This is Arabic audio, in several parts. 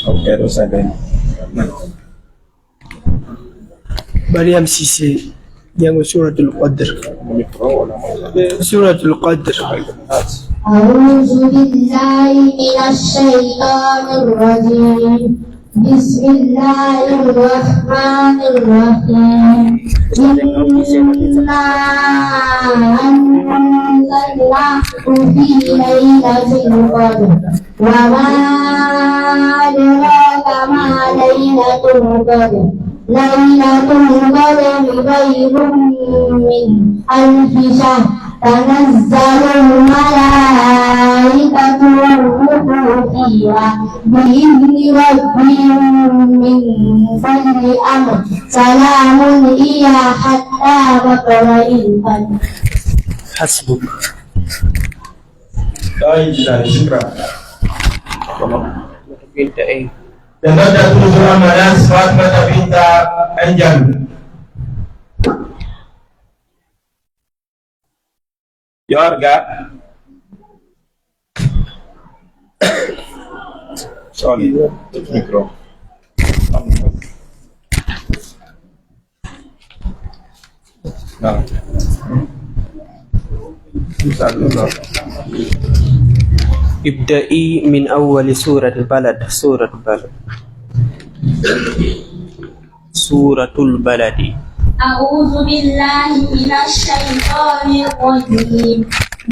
Ok, terus ada ini. Nah. مريم سيسي جنب سورة القدر. سورة القدر. أعوذ بالله من الشيطان الرجيم بسم الله الرحمن الرحيم إنا أنزلناه في ليلة القدر وما أدراك ما ليلة القدر ليلة القدر خير من ألف شهر تنزل الملائكة والروح فيها بإذن ربهم من كل أمر سلام هي حتى مطلع الفجر. حسبك. طيب شكرا. Dan ada tujuh amalan Fatimah binta Anjan. Yorga. Sorry, mikro. Nah. ابدأي من أول سورة البلد. سورة البلد. سورة البلد. أعوذ بالله من الشيطان الرجيم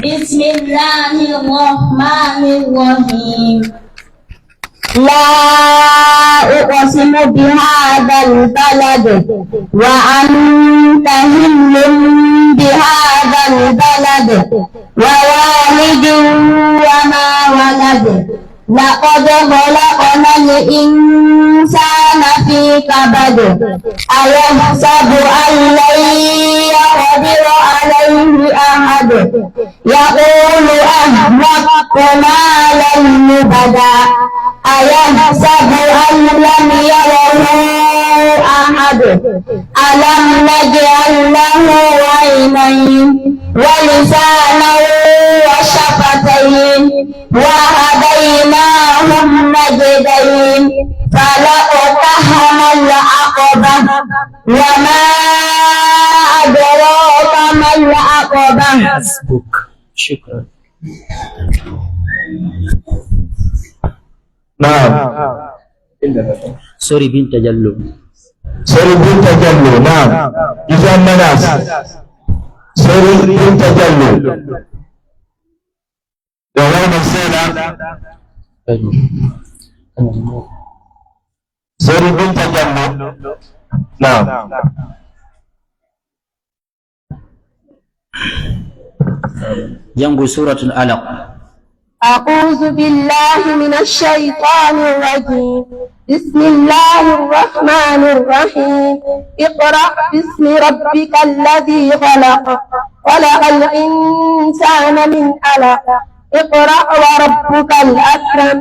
بسم الله الرحمن الرحيم لا أقسم بهذا البلد وأنت حل بهذا البلد ووالد وما ولد لقد خلقنا الإنسان في كبد أيحسب أن لن يقدر عليه أحد يقول أهلكت مالا لبدا أيحسب أن لم يره أحد ألم نجعل له عينين ولسانا وشفتين وهديناه النجدين فلاقتحم العقبة وما أدراك ما العقبة. حسبك. شكرا. Nah, سوري بنت جلو. Suri binta Jallu. Nah, Izan Manas. Suri binta Jallu. Dalam masalah Suri binta Jallu. Nah. جنب سورة الألق. أعوذ بالله من الشيطان الرجيم بسم الله الرحمن الرحيم اقرأ باسم ربك الذي خلق خلق الإنسان من علق اقرأ وربك الأكرم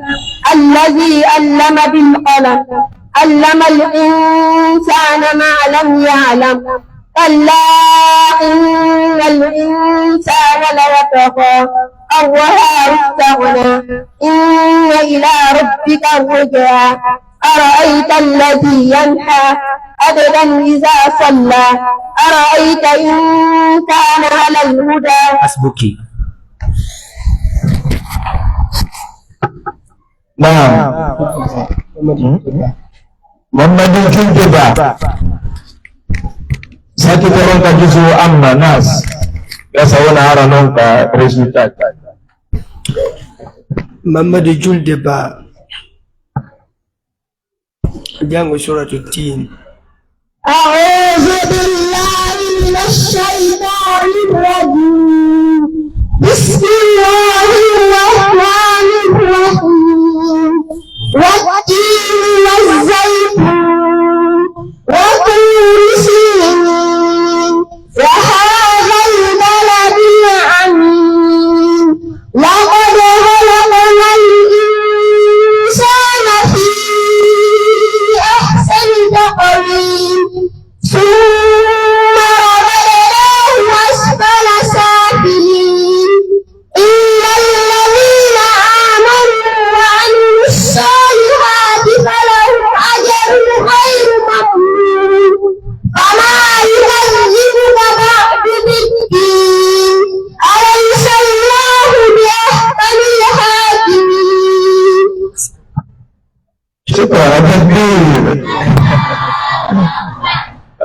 الذي علم بالقلم علم الإنسان ما لم يعلم كلا إن الإنسان ليطغى أن رآه استغنى إن إلى ربك الرجعى أرأيت الذي ينهى عبدا إذا صلى أرأيت إن كان على الهدى. حسبك. Nah. Muhammadin Junjaba. Satu orang kajuzu amma nas. Rasa wana aranon ka resultat. محمد جلدبا جنب سورة التين. أعوذ بالله من الشيطان الرجيم بسم الله الرحمن الرحيم والتين والزيتون وطور سينين وهذا البلد الأمين لقد خلقنا الإنسان في أحسن تقويم ثم رددناه أسفل سافلين إلا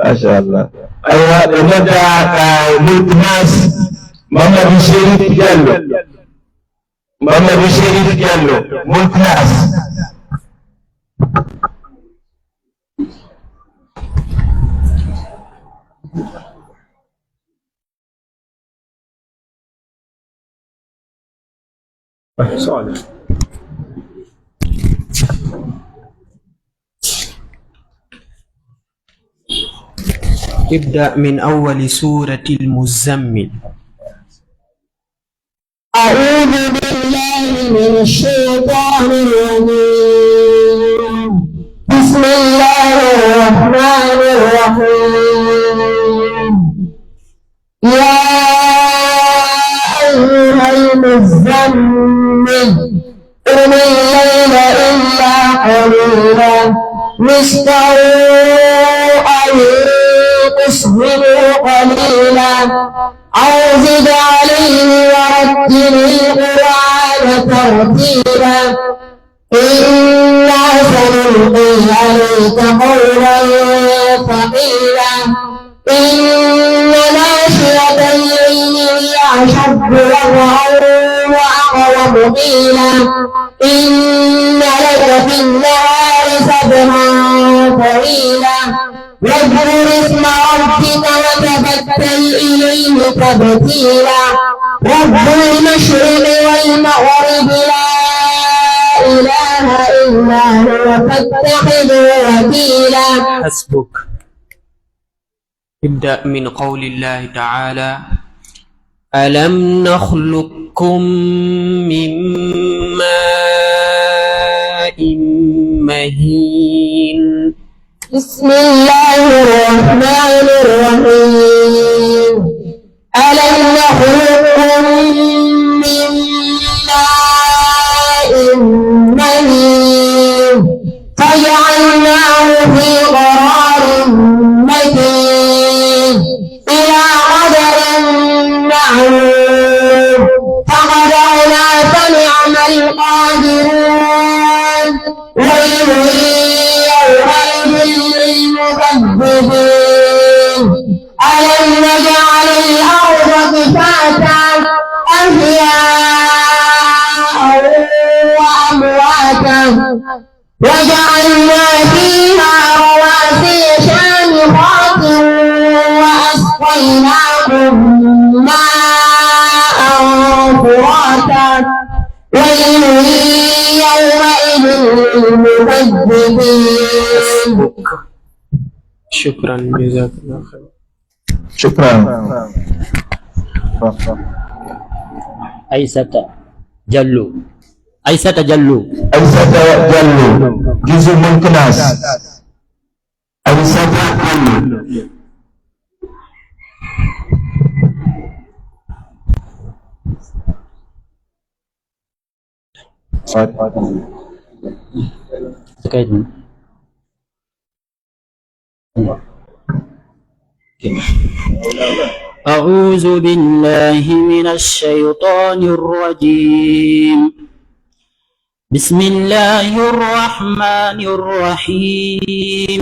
Masya Allah. Ayah kepada Multimas Muhammad Syarif Jallo. Muhammad Syarif Jallo, Multimas. سؤال. ابدأ من أول سورة المزمل. أعوذ بالله من الشيطان الرجيم. بسم الله الرحمن الرحيم. يا أيها المزمل قم الليل إلا قليلا نصفه أو انقص منه قليلا أو زد عليه ورتل القرآن ترتيلا إنا سنلقي عليك قولا ثقيلا إن ناشئة الليل هي أشد وطئا وأقوم قيلا إن لك في النهار سبحا طويلا واذكر اسم ربك وتبتل إليه تبتيلا رب المشرق والمغرب لا إله إلا هو فاتخذه وكيلا. حسبك. ابدأ من قول الله تعالى: ألم نخلقكم من ماء مهين. بسم الله الرحمن الرحيم. ألم نخلقكم من ماء مهين فجعلناه في قرار مكين إلى قدر معلوم فقدرنا فنعم القادرون ويل يومئذ للمكذبين. ألم نجعل الأرض كفاتا أحياء وأمواتا وجعلنا فيها رواسي شامخات وأسقيناكم ماء فراتا ويل يومئذ للمكذبين. شكرا جزاك الله خير. شكرا. Aisyah Jallu. Aisyah Jallu. Aisyah Jallo, Juzul Multimas. Aisyah Jallo. Terkait أعوذ بالله من الشيطان الرجيم. بسم الله الرحمن الرحيم.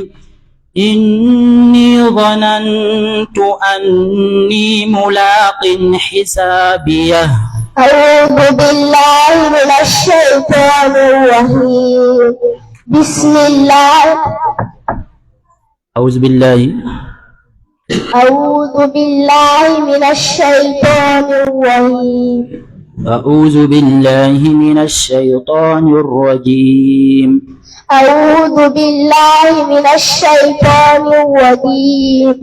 إني ظننت أني ملاق حسابيه. أعوذ بالله من الشيطان الرجيم. بسم الله أعوذ بالله من الشيطان الرجيم. أعوذ بالله من الشيطان الرجيم. أعوذ بالله من الشيطان الرجيم.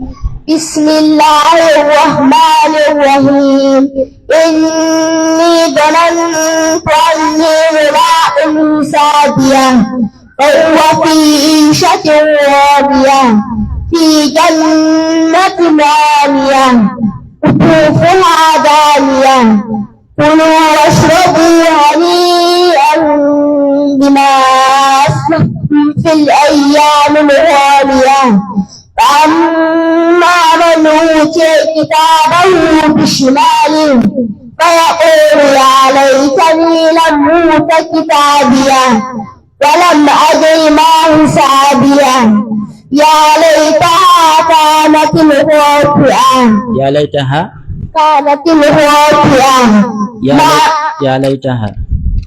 بسم الله الرحمن الرحيم. إني ظننت أني ملاق حسابيه وهو في عيشة راضية في جنة عالية قطوفها دانية كلوا واشربوا هنيئا بما أسلفتم في الأيام الخالية. فأما من أوتي كتابه بشماله فيقول يا ليتني لم أوت كتابيه ولم أدر ما حسابيه يا ليتها كانت الخاطئة يا ليتها كانت الخاطئة يا ليتها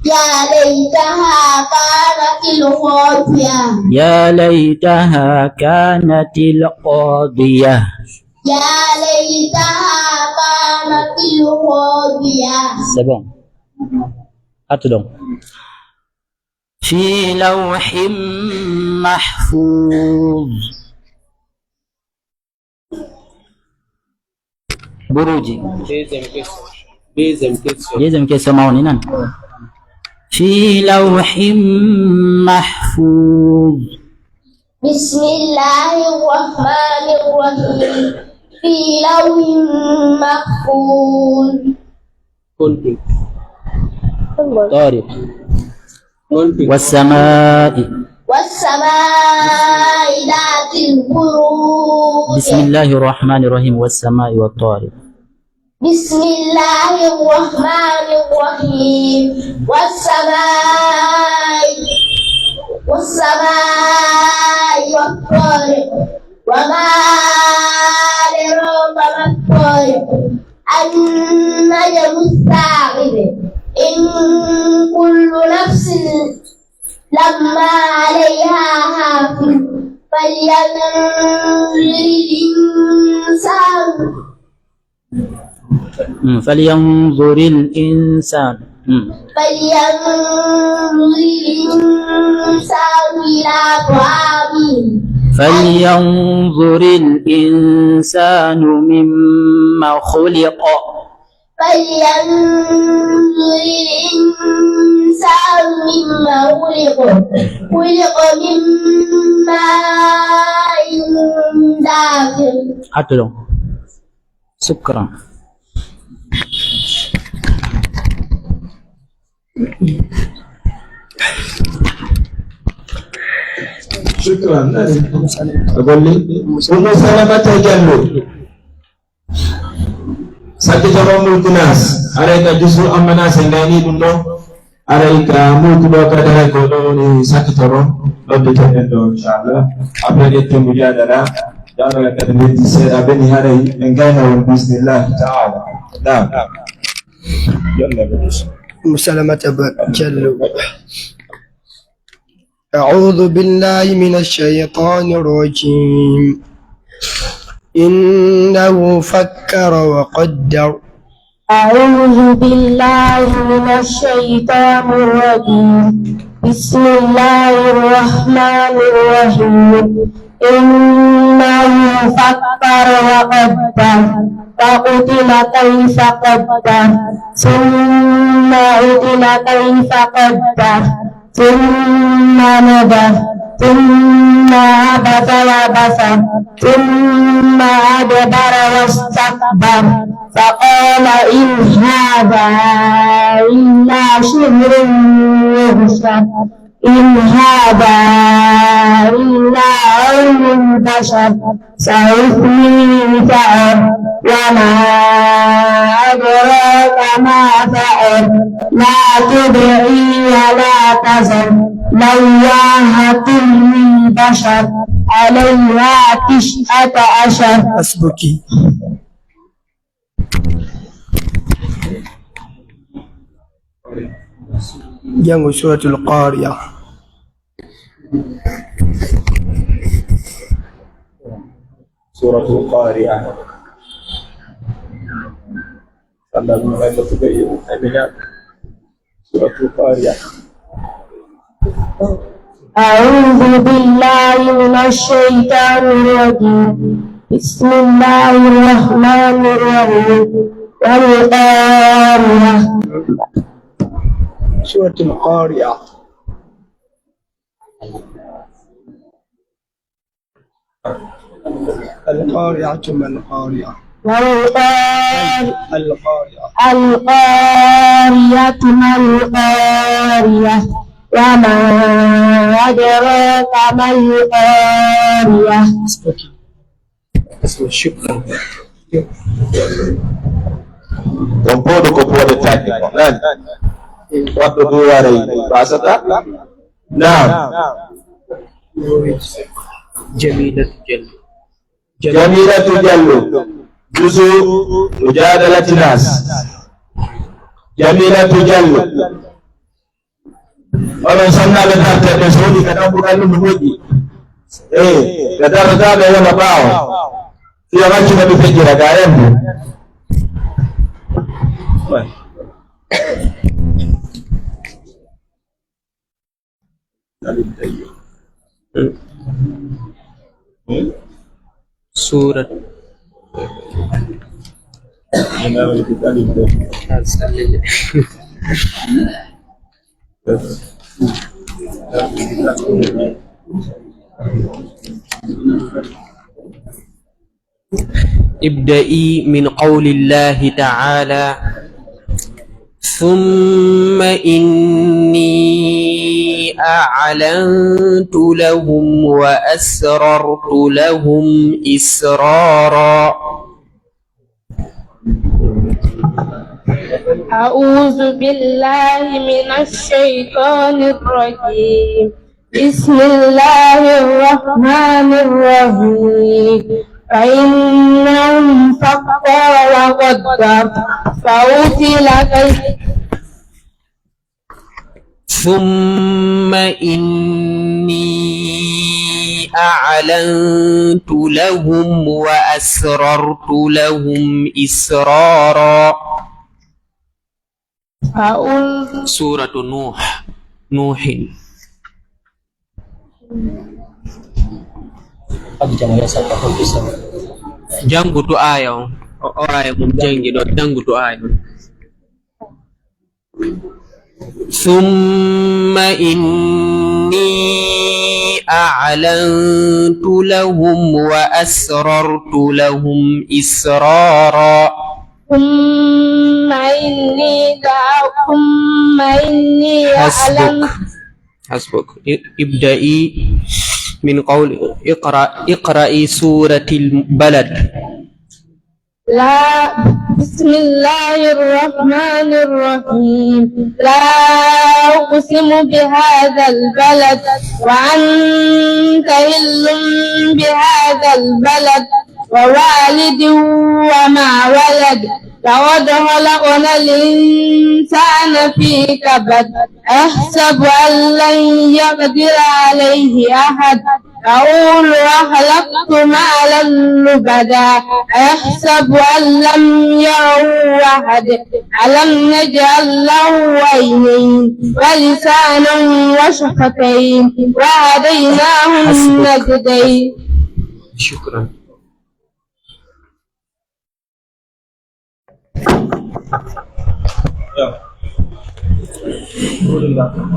يا ليتها كانت الخاطئة يا ليتها كانت القاضية يا ليتها كانت الخاطئة سبعون أتدم في لوح محفوظ بروجي لازم كيسمعوني نان في لوح محفوظ بسم الله الرحمن الرحيم في لوح محفوظ طارق والسماء والسماء ذات البروج بسم الله الرحمن الرحيم والسماء والطارق بسم الله الرحمن الرحيم والسماء والطارق وما أدراك ما الطارق النجم الثاقب إن كل نفس لما عليها حافظ فلينظر الإنسان إلى طعامه فلينظر الإنسان مما خلق فلينظر الإنسان مما خلق من ماء دافق أتلو شكرا شكرا. أقول لي أم سلمة جلو سكت ملك ناس عليك جزء أمنا سنغاني دونو عليك ملك بكرة كونوني سكت رو Lebih terkenal insyaAllah. Apa yang kita mujadalah jangan kata nanti saya abang hari engkau bismillah ta'ala. Nah, jangan begitu. مسلمة جل أعوذ بالله من الشيطان الرجيم إنه فكر وقدر أعوذ بالله من الشيطان الرجيم بسم الله الرحمن الرحيم إنه فكر وقدر فقتل كيف قدر ثم عدل كيف قدر ثم نظر ثم عبس وبصر ثم أدبر واستكبر فقال إن هذا إلا شعر يبشر إن هذا إلا علم البشر سيصليه سعر وما أدراك ما سعر لا تبعي ولا تزر لواحة للبشر عليها 19 حسبك جنگ سورة القارية Surah Al-Qari'ah. Anda mulai bertugas ini. Surah Al-Qari'ah. أعوذ بالله من الشيطان الرجيم بسم الله الرحمن الرحيم والقارية سورة القارية القارعة ما القارعة القارعة القارية ما القارية وما أدراك ما القارية شكرا Kompodo kompodo tadi. Kan? Waktu dua hari bahasa tak? Nah. جميلة جل جميلة جلو جزء مجادلة الناس جميلة جلو أنا سنة لدارت بسوني كنا بقالوا نموذي لدارت هذا يوم باو في أماكن بفجر قائم سورة ابدئي من قول الله تعالى ثم إني أعلنت لهم وأسررت لهم إسرارا أعوذ بالله من الشيطان الرجيم بسم الله الرحمن الرحيم فإنهم فقر وقدر فأوتي ثم إني أعلنت لهم وأسررت لهم إسرارا سورة نوح Jangu tu aya aya mumjengi do jangu tu aya thumma inni a'lantu lahum wa asrartu lahum israra thumma inni حسبك ابدئي من قول اقرأي سورة البلد لا بسم الله الرحمن الرحيم لا أقسم بهذا البلد وأنت حل بهذا البلد ووالد وما ولد لقد خلقنا الإنسان في كبد أحسب أن لن يقدر عليه أحد أقول أخلقت مالا لبدا أحسب أن لم يره أحد ألم نجعل له عينين ولسانا وشفتين وهديناه النجدين. شكرا.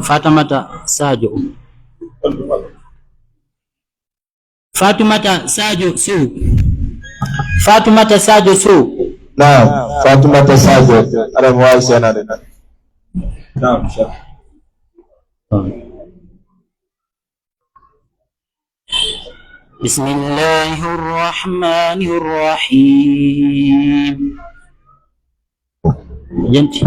Fatimata Sajo. Fatimata Sajo Su. Fatimata Sajo Su. Naam, Fatimata Sajo. Ada muai sana dena. Naam, Syekh. Bismillahirrahmanirrahim. Janti.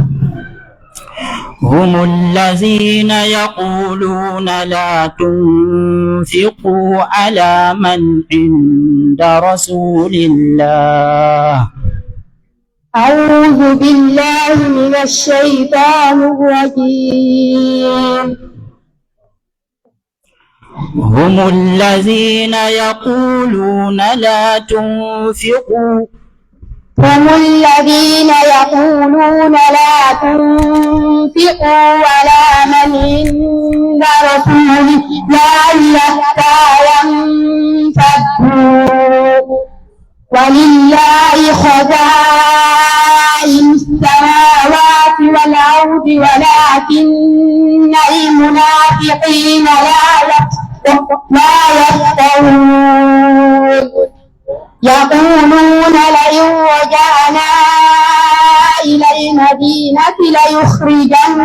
هم الذين يقولون لا تنفقوا على من عند رسول الله. أعوذ بالله من الشيطان الرجيم. هم الذين يقولون لا تنفقوا هم الذين يقولون لا تنفقوا على من عند رسول الله حتى ينفضوا ولله خزائن السماوات والأرض ولكن المنافقين لا يفقهون يقولون لئن رجعنا إلى المدينة ليخرجن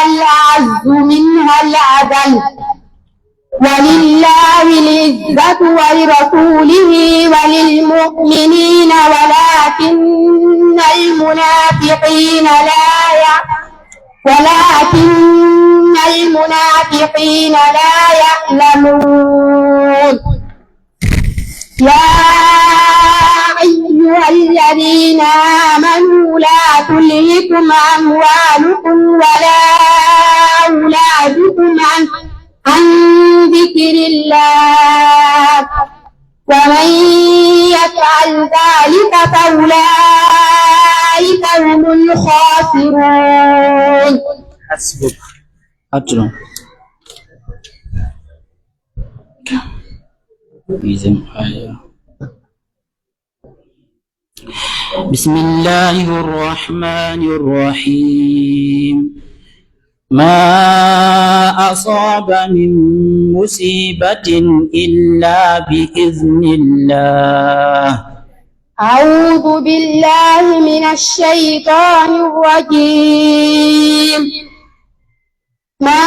الأعز منها الأذل ولله العزة ولرسوله وللمؤمنين ولكن المنافقين لا يعلمون. يا أيها الذين آمنوا لا تلهكم أموالكم ولا أولادكم عن ذكر الله ومن يفعل ذلك فأولئك هم الخاسرون. حسبك. أجل. بسم الله الرحمن الرحيم. ما أصاب من مصيبة إلا بإذن الله. أعوذ بالله من الشيطان الرجيم. ما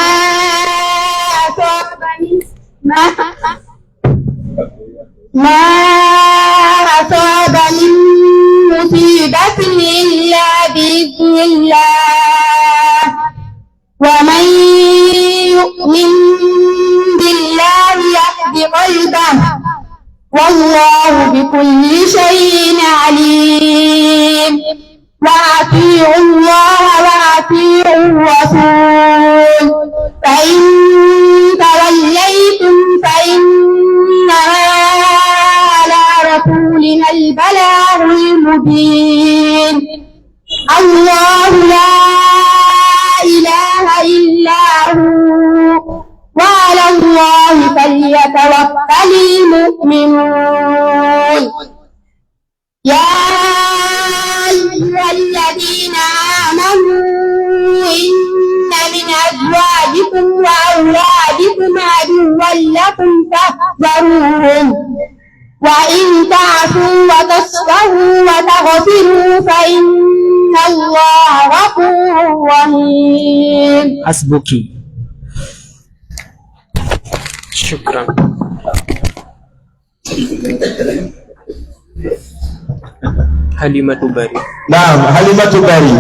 أصاب من مصيبة إلا بإذن الله ومن يؤمن بالله يهد قلبه والله بكل شيء عليم. وأطيعوا الله وأطيعوا الرسول فإن توليتم فإنما على رسولنا البلاغ المبين. الله لا إله إلا هو وعلى الله فليتوكل المؤمنون. يا أيها الذين آمنوا إن من أزواجكم وأولادكم عدوا لكم فاحذروهم وإن تعفوا وتصفحوا وتغفروا فإن الله غفور رحيم. حسبك. شكرا. حليمة بري. نعم حليمة بري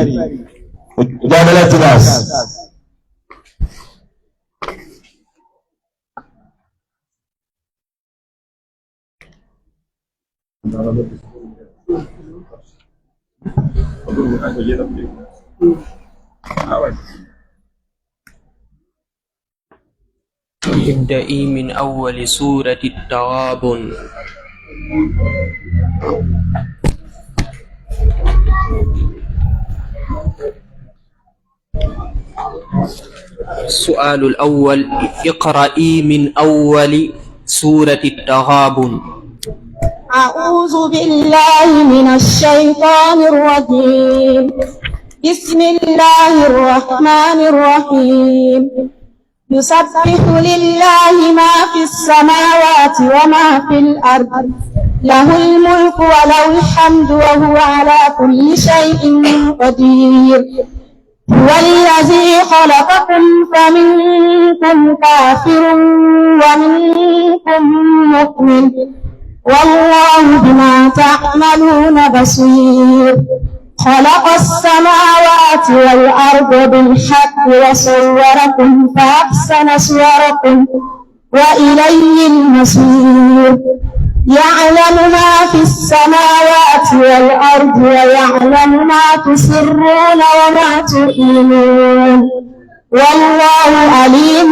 مجادلة الناس. ابدئي من أول سورة التغابن. السؤال الأول اقرأي من أول سورة التغابن. أعوذ بالله من الشيطان الرجيم. بسم الله الرحمن الرحيم. يسبح لله ما في السماوات وما في الأرض له الملك وله الحمد وهو على كل شيء قدير. هو الذي خلقكم فمنكم كافر ومنكم مؤمن والله بما تعملون بصير. خلق السماوات والأرض بالحق وصوركم فأحسن صوركم وإليه المصير. يعلم ما في السماوات والأرض ويعلم ما تسرون وما تعلنون والله عليم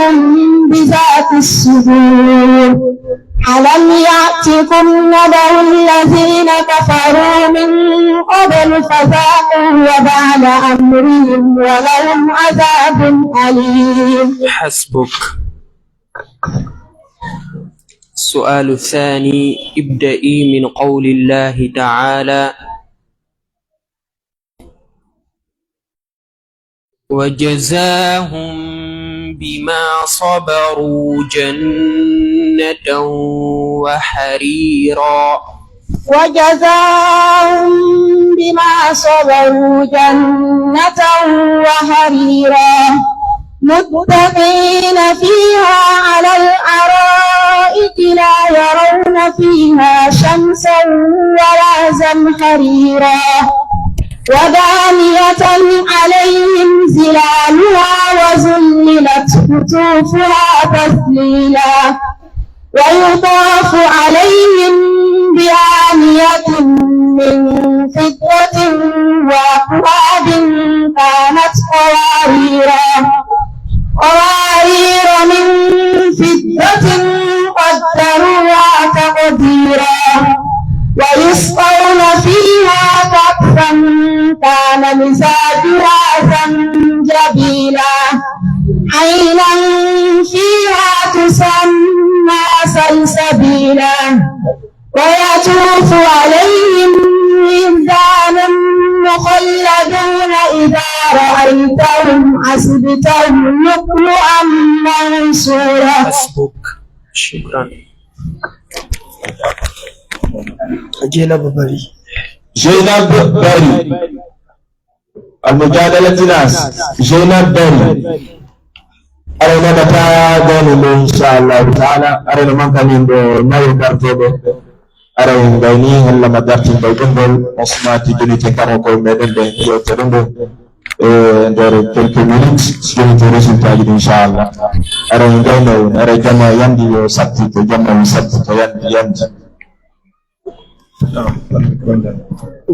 بذات الصدور. ألم يأتكم نبأ الذين كفروا من قبل فذاقوا وبال أمرهم ولهم عذاب أليم. حسبك. السؤال الثاني ابدئي من قول الله تعالى وجزاهم بما صبروا جنة وحريرا. وجزاهم بما صبروا جنة وحريرا متكئين فيها على الأرائك لا يرون فيها شمسا ولا زمهريرا ودانية عليهم ظلالها وذللت قطوفها تذليلا ويطاف عليهم بآنية من فضة وأكواب كانت قوارير من فضة قدروها تقديرا ويسقون فيها كأسا كان مزاجها زنجبيلا عينا فيها تسمى سلسبيلا ويطوف عليهم ولدان مخلدون إذا رأيتهم حسبتهم لؤلؤا منثورا. حسبك. شكرا. زينب بري المجادلة ناس زينب بري أرنا بتا دون إن شاء الله تعالى أرنا من كان يندو ما يكرتو أرنا بيني هلا ما درت بيتندل أسمعت جني تكرم كل مدن بين يوترندو در quelques minutes سكنت رسول إن شاء الله أرنا جانا أرنا جانا يندي وسبت جانا وسبت يندي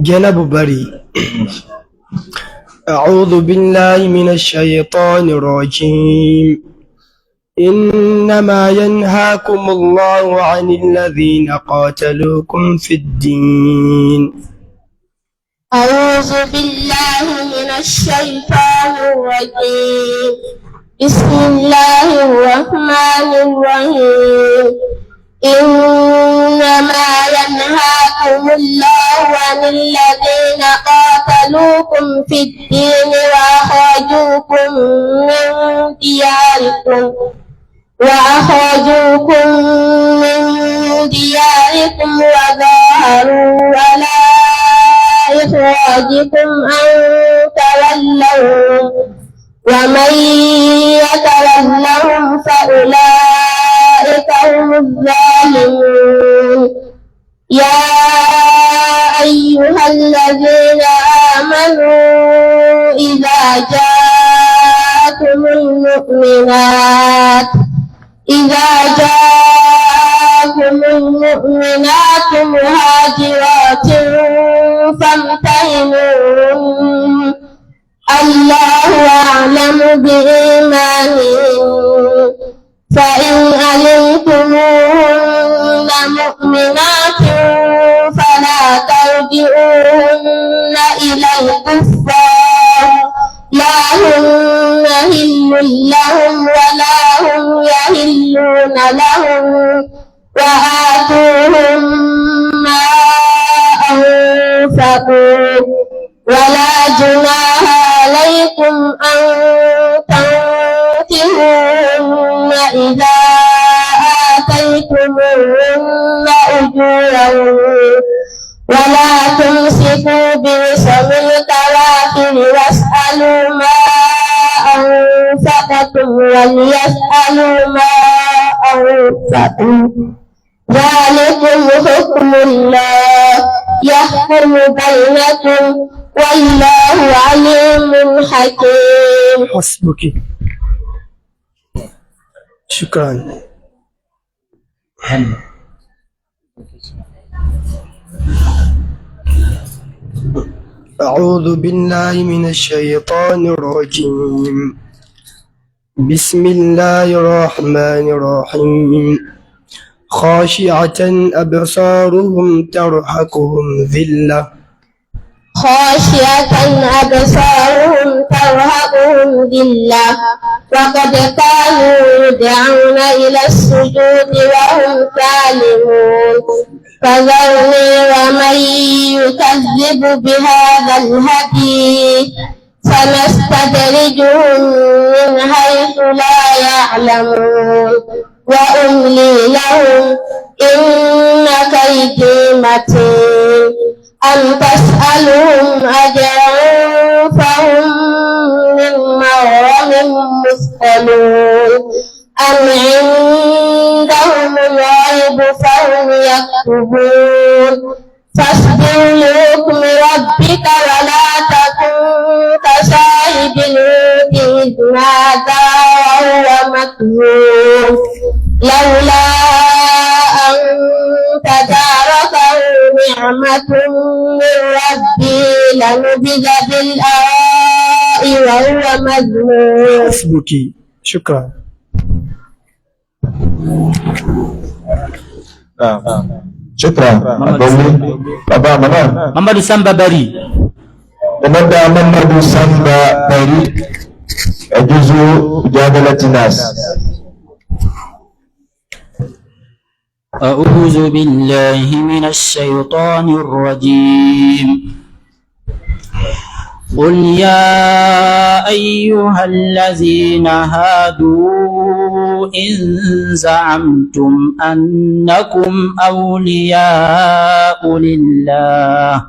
زينب بري أعوذ بالله من الشيطان الرجيم إنما ينهاكم الله عن الذين قاتلوكم في الدين. أعوذ بالله من الشيطان الرجيم بسم الله الرحمن الرحيم إنما ينهاكم الله عن الذين قاتلوكم في الدين وأخرجوكم من دياركم وظاهروا على إخراجكم أن تولوهم ومن يتولهم فأولئك هم الظالمون. يا أيها الذين آمنوا إذا جاءكم المؤمنات مهاجرات فامتحنوهن الله أعلم بإيمانهن فإن علمتموهن مؤمنات فلا ترجعوهن إلى الكفار لا هن حل لهم ولا هم يحلون لهم وآتوهم ما أنفقوا ولا جناح عليكم أن تنكحوهن إذا آتيتموهن أجورهن ولا تمسكوا بعصم الكوافر واسألوا ما أنفقتم وليسألوا ما أنفقوا ذلكم حكم الله يحكم بينكم والله عليم حكيم. حسبك. شكرا. أعوذ بالله من الشيطان الرجيم بسم الله الرحمن الرحيم خاشعة أبصارهم ترهقهم ذلة وقد كانوا يدعون إلى السجود وهم سالمون. فذرني ومن يكذب بهذا الحديث سنستدرجهم من حيث لا يعلمون وأملي لهم إن كيدي متين. أم تسألهم أجرا فهم من مغرم مثقلون أم عندهم الغيب فهم يكتبون. فاصبر لحكم ربك ولا تكن كصاحب الحوت إذ نادى وهو مكظوم لولا أن تداركه من ربي لنبذ بالآراء وهو مذموم. حسبك. شكرا. شكرا. Baba mana? Mamadou Samba Bari. Kepada Mamadou Samba Bari, juzu jadalat nas. أعوذ بالله من الشيطان الرجيم. قل يا أيها الذين هادوا إن زعمتم أنكم أولياء لله.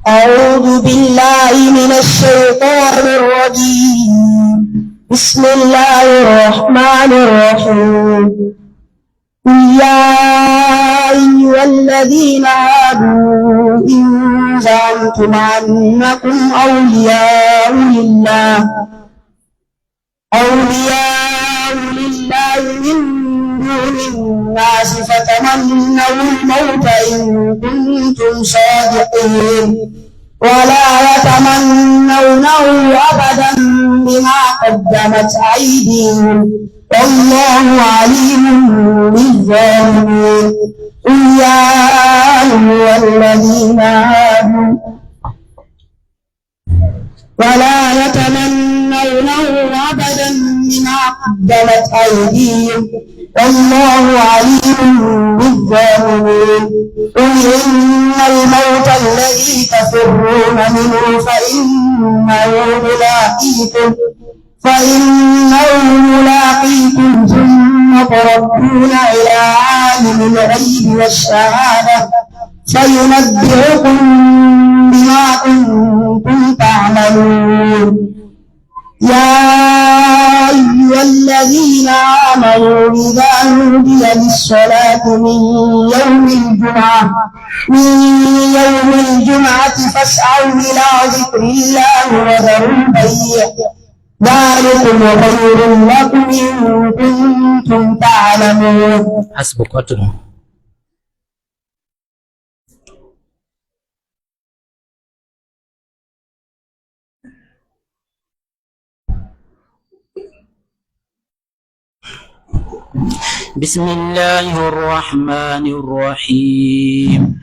أعوذ بالله من الشيطان الرجيم. بسم الله الرحمن الرحيم. يا أيها الذين آمنوا إن زعمتم أنكم أولياء لله من دون الناس فتمنوا الموت إن كنتم صادقين ولا يتمنونه أبدا بما قدمت أيديهم والله عليم بالظالمين. قل يا أيها الذين آمنوا ولا يتمنونه أبدا بما قدمت أيديهم والله عليم بالظالمين. قل إن الموت الذي تفرون منه فإنه ملاقيكم ثم تردون إلى عالم الغيب والشهادة فينبئكم بما كنتم تعملون. يا أيها الذين آمنوا إذا نودي للصلاة من يوم الجمعة فاسعوا إلى ذكر الله وذروا البيع ذلكم خير لكم إن كنتم تعلمون. حسبك أتنا. بسم الله الرحمن الرحيم.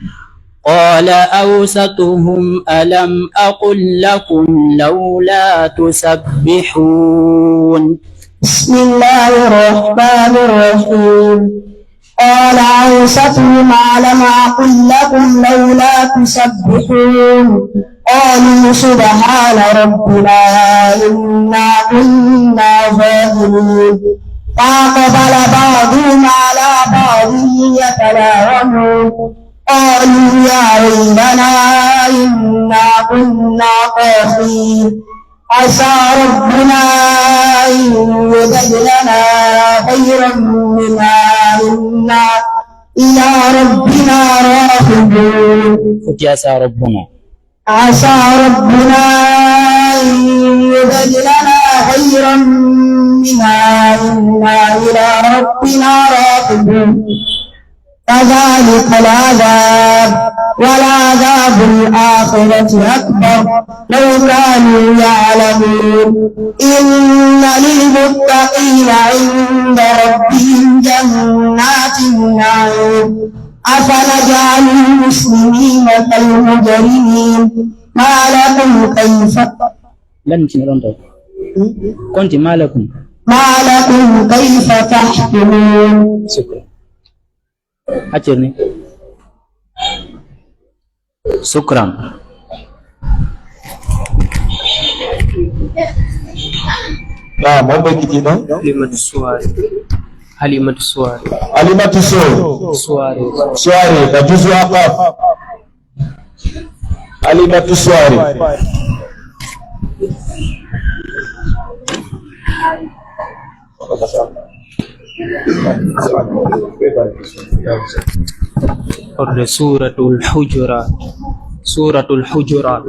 قال أوسطهم ألم أقل لكم لولا تسبحون. بسم الله الرحمن الرحيم. قال أوسطهم ألم أقل لكم لولا تسبحون قالوا سبحان ربنا إنا كنا ظالمين. فأقبل بعضهم على بعض يتلاومون قالوا يا ويلنا إنا كنا طاغين عسى ربنا أن يبدلنا خيرا منها إنا إلى ربنا راغبون. عسى ربنا أن يبدلنا خيرا منها إنا إلى ربنا راغبون. كذلك العذاب ولعذاب الآخرة أكبر لو كانوا يعلمون. إن للمتقين عند ربهم جنات النعيم. أفنجعل المسلمين كالمجرمين ما لكم كيف تحكمون. أجرني. شكرا. Mambo kitino Halimatu Suwari Suwari kajuzu aqaf Halimatu Suwari. سورة الحجرات.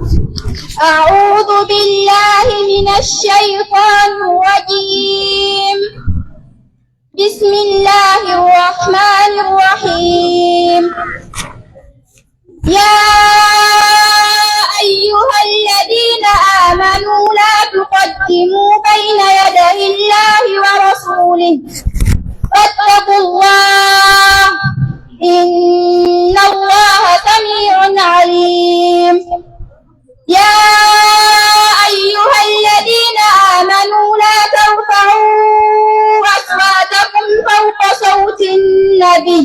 أعوذ بالله من الشيطان الرجيم. بسم الله الرحمن الرحيم. يا واتقوا الله إن الله سميع عليم يا أيها الذين آمنوا لا ترفعوا أصواتكم فوق صوت النبي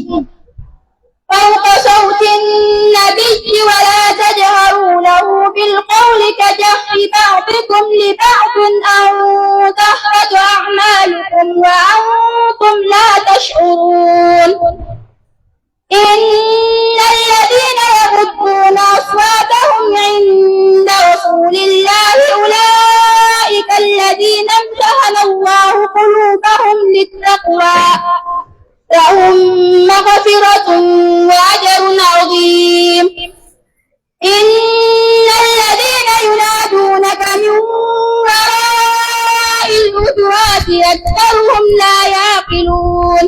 ولا تجهروا له بالقول كجهر بعضكم لبعض أن تحبط أعمالكم وأنتم لا تشعرون إن الذين يغضون أصواتهم عند رسول الله أولئك الذين امتحن الله قلوبهم للتقوى لهم مغفرة وأجر عظيم إن الذين ينادونك من وراء الحجرات أكثرهم لا يعقلون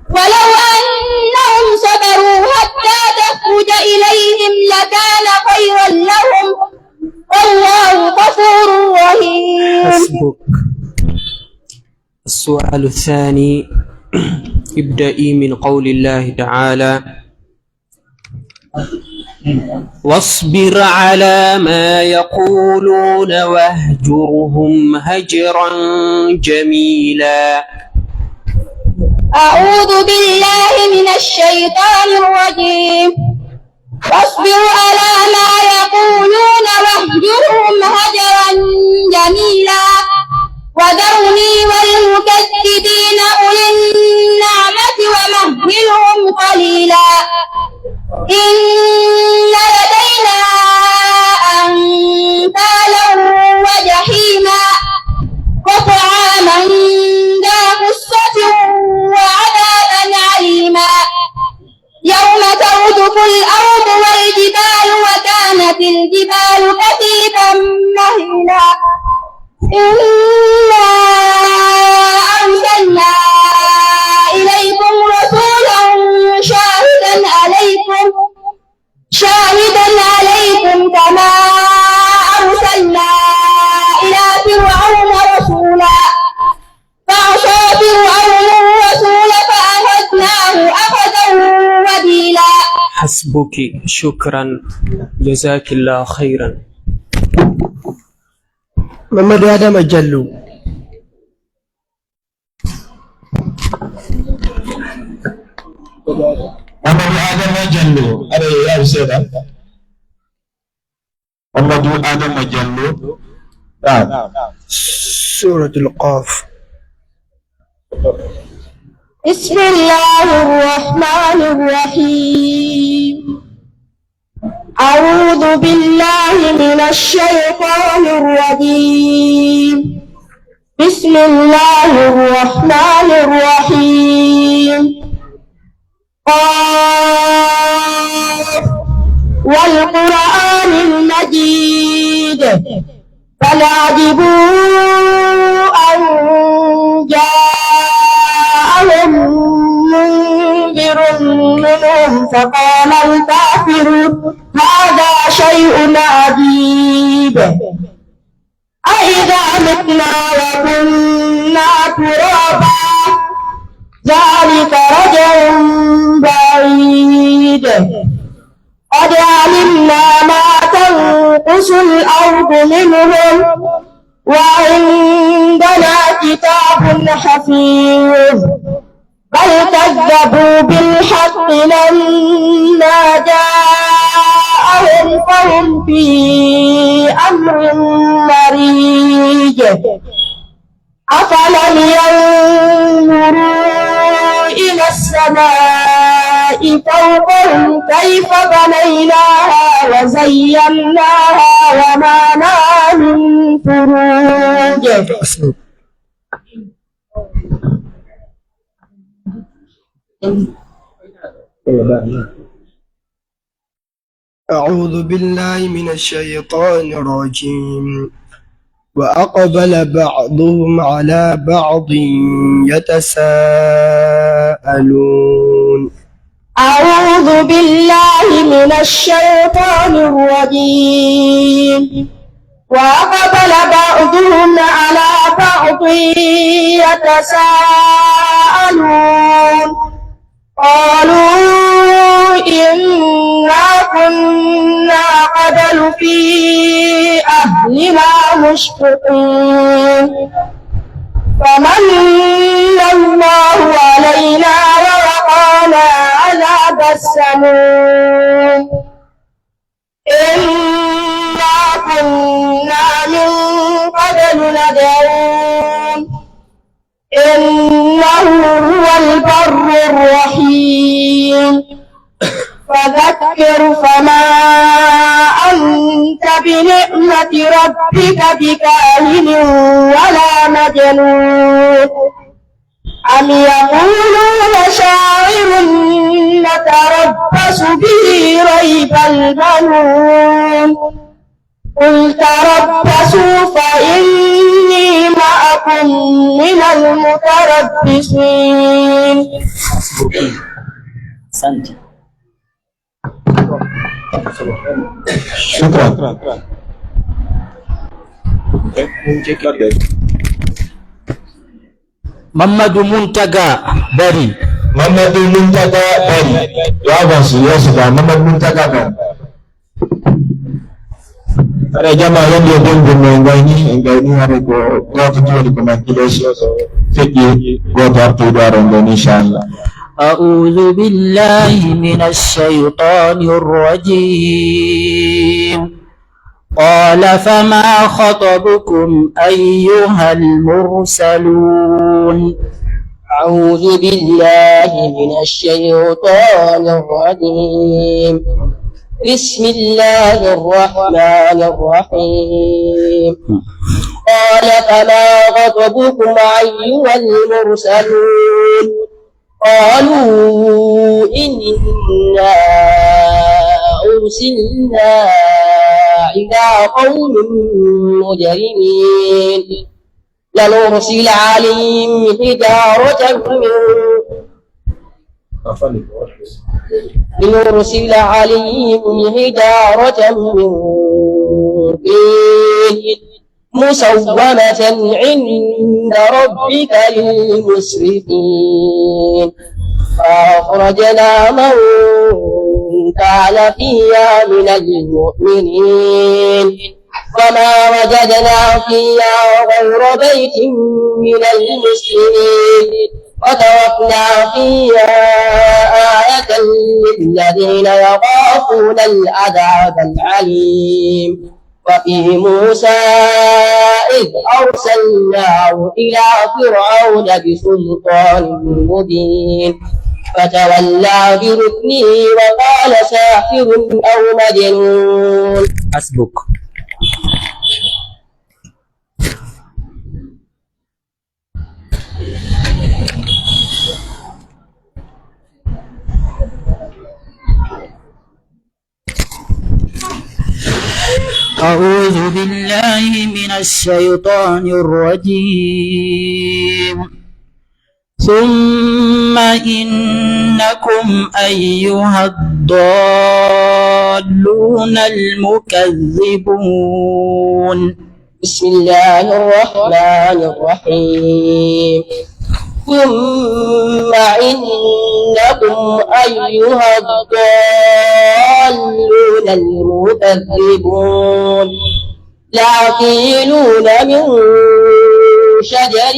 ولو أنهم صبروا حتى تخرج إليهم لكان خيرا لهم والله غفور رحيم. حسبك. السؤال الثاني ابدئي من قول الله تعالى واصبر على ما يقولون واهجرهم هجرا جميلا. أعوذ بالله من الشيطان الرجيم واصبر على ما يقولون واهجرهم هجرا جميلا وذرني والمكذبين أولي النعمة ومهلهم قليلا إن لدينا أنكالا وجحيما وطعاما ذا غصة وعذابا عليما يوم ترجف الأرض والجبال وكانت الجبال كثيبا مهيلا إنا أرسلنا إليكم رسولا شاهدا عليكم كما أرسلنا إلى فرعون رسولا فعصى فرعون الرسول فأخذناه أخذا وبيلا. حسبك. شكرا جزاك الله خيرا. محمد آدم الجلو. محمد آدم جلو أري يا سيدة محمد آدم جلو. سورة القاف. بسم الله الرحمن الرحيم أعوذ بالله من الشيطان الرجيم بسم الله الرحمن الرحيم قاف والقرآن المجيد بل عجبوا أن جاءهم منذر منهم فقال الكافرون هذا شيء عجيب أإذا متنا وكنا ترابا ذلك رجع بعيد قد علمنا ما تنقص الأرض منهم وعندنا كتاب حفيظ بل كذبوا بالحق لما جاءهم فهم في أمر مريج أفلم ينظروا إلى السماء فوقهم كيف بنيناها وزيناها وما لها من فروج. أعوذ بالله من الشيطان الرجيم وأقبل بعضهم على بعض يتساءلون. أعوذ بالله من الشيطان الرجيم وأقبل بعضهم على بعض يتساءلون تعملون قالوا إنا كنا قبل في أهلنا مشفقين فمن الله علينا ووقانا عذاب السموم إنا كنا من قبل ندعوه إنه هو البر الرحيم فذكر فما أنت بنعمة ربك بكاهن ولا مجنون أم يقولون شاعر نتربص به ريب المنون قل تربصوا فإني معكم من المتربصين. أحسنت. شكرا. Mamadu Muntaga Bari. Mamadu Muntaga Bari. Ya sudah Mamadu Muntaga kan. Ada jamaah yang dia pun ini hari ko tujuh di komandiasi fikir waktu darah Indonesia. أعوذ بالله من الشيطان الرجيم قال فما خطبكم أيها المرسلون أعوذ بالله من الشيطان الرجيم بسم الله الرحمن الرحيم قال فما خطبكم أيها المرسلون قالوا إنا أرسلنا إلى قوم مجرمين لنرسل عليهم حجارة من طين مسومة عند ربك للمسرفين فأخرجنا من كان فيها من المؤمنين وما وجدنا فيها غير بيت من المسلمين وتركنا فيها آية للذين يخافون العذاب العليم وفي موسى إذ أرسلناه إلى فرعون بسلطان مبين فتولى بركنه وقال ساحر أو مجنون. حسبك. أعوذ بالله من الشيطان الرجيم ثم إنكم أيها الضالون المكذبون. بسم الله الرحمن الرحيم ثم إنكم أيها الضالون المكذبون لآكلون من شجر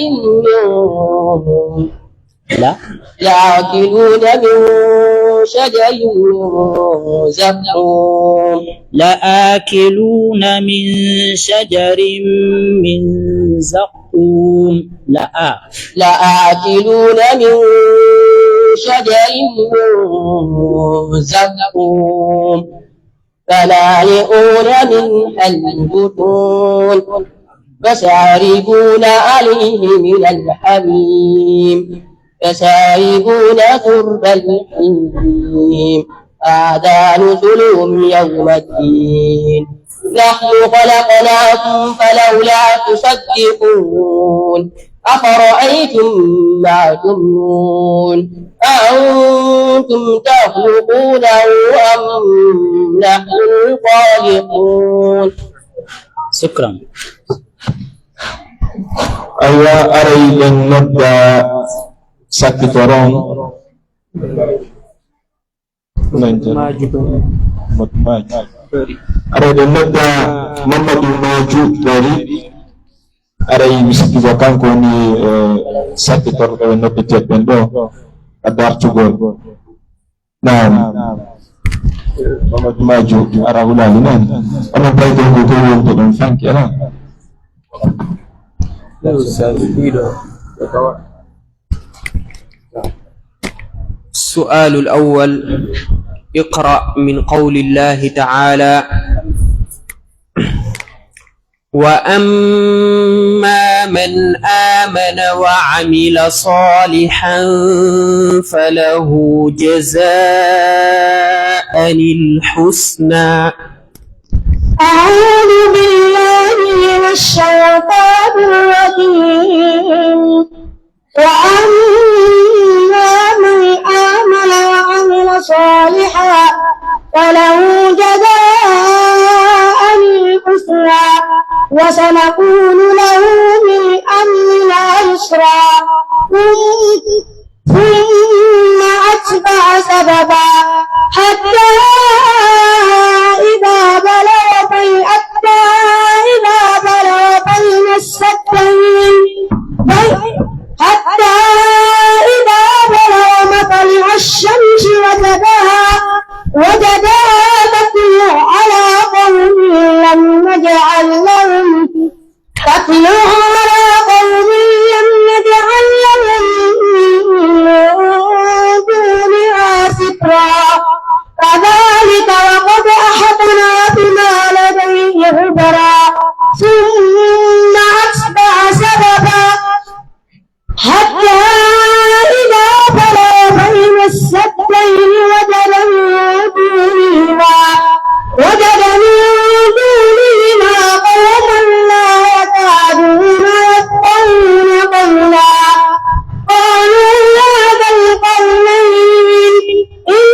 زقوم لآكلون من شجر من زقوم لآكلون من شجر زقوم فمالئون منها البطون فشاربون عليه من الحميم فشاربون قرب الحميم هذا نزلهم يوم الدين نحن خلقناكم فلولا تصدقون أفرأيتم ما تمنون أأنتم تخلقونه أم نحن الخالقون. شكرا. Ayah arai dan nodda sakki toron are da nada Mamadu Maju dari are misiki wakan ko ni sakki toron no pete pendo adar tugol na Mamadu Maju ara ulali nan ana bai ko ko to don fanki ana السؤال الأول اقرأ من قول الله تعالى وأما من آمن وعمل صالحا فله جزاء الحسنى أعوذ بالله من الشيطان الرجيم وأما من آمن وعمل صالحا فله جزاء الحسنى وسنقول له من أمرنا يسرا ثم أتبع سببا حتى إذا بلغ بين السدين حتى إذا بلغ مطلع الشمس وجدها تطلع على قوم لم نجعل لهم دونها سترا كذلك وقد أحطنا بما لديه خبرا ثم أتبع سببا حتى إذا بلغ بين السدين وجد من دونهما قوما لا يكادون يفقهون قولا قالوا يا ذا القرنين إن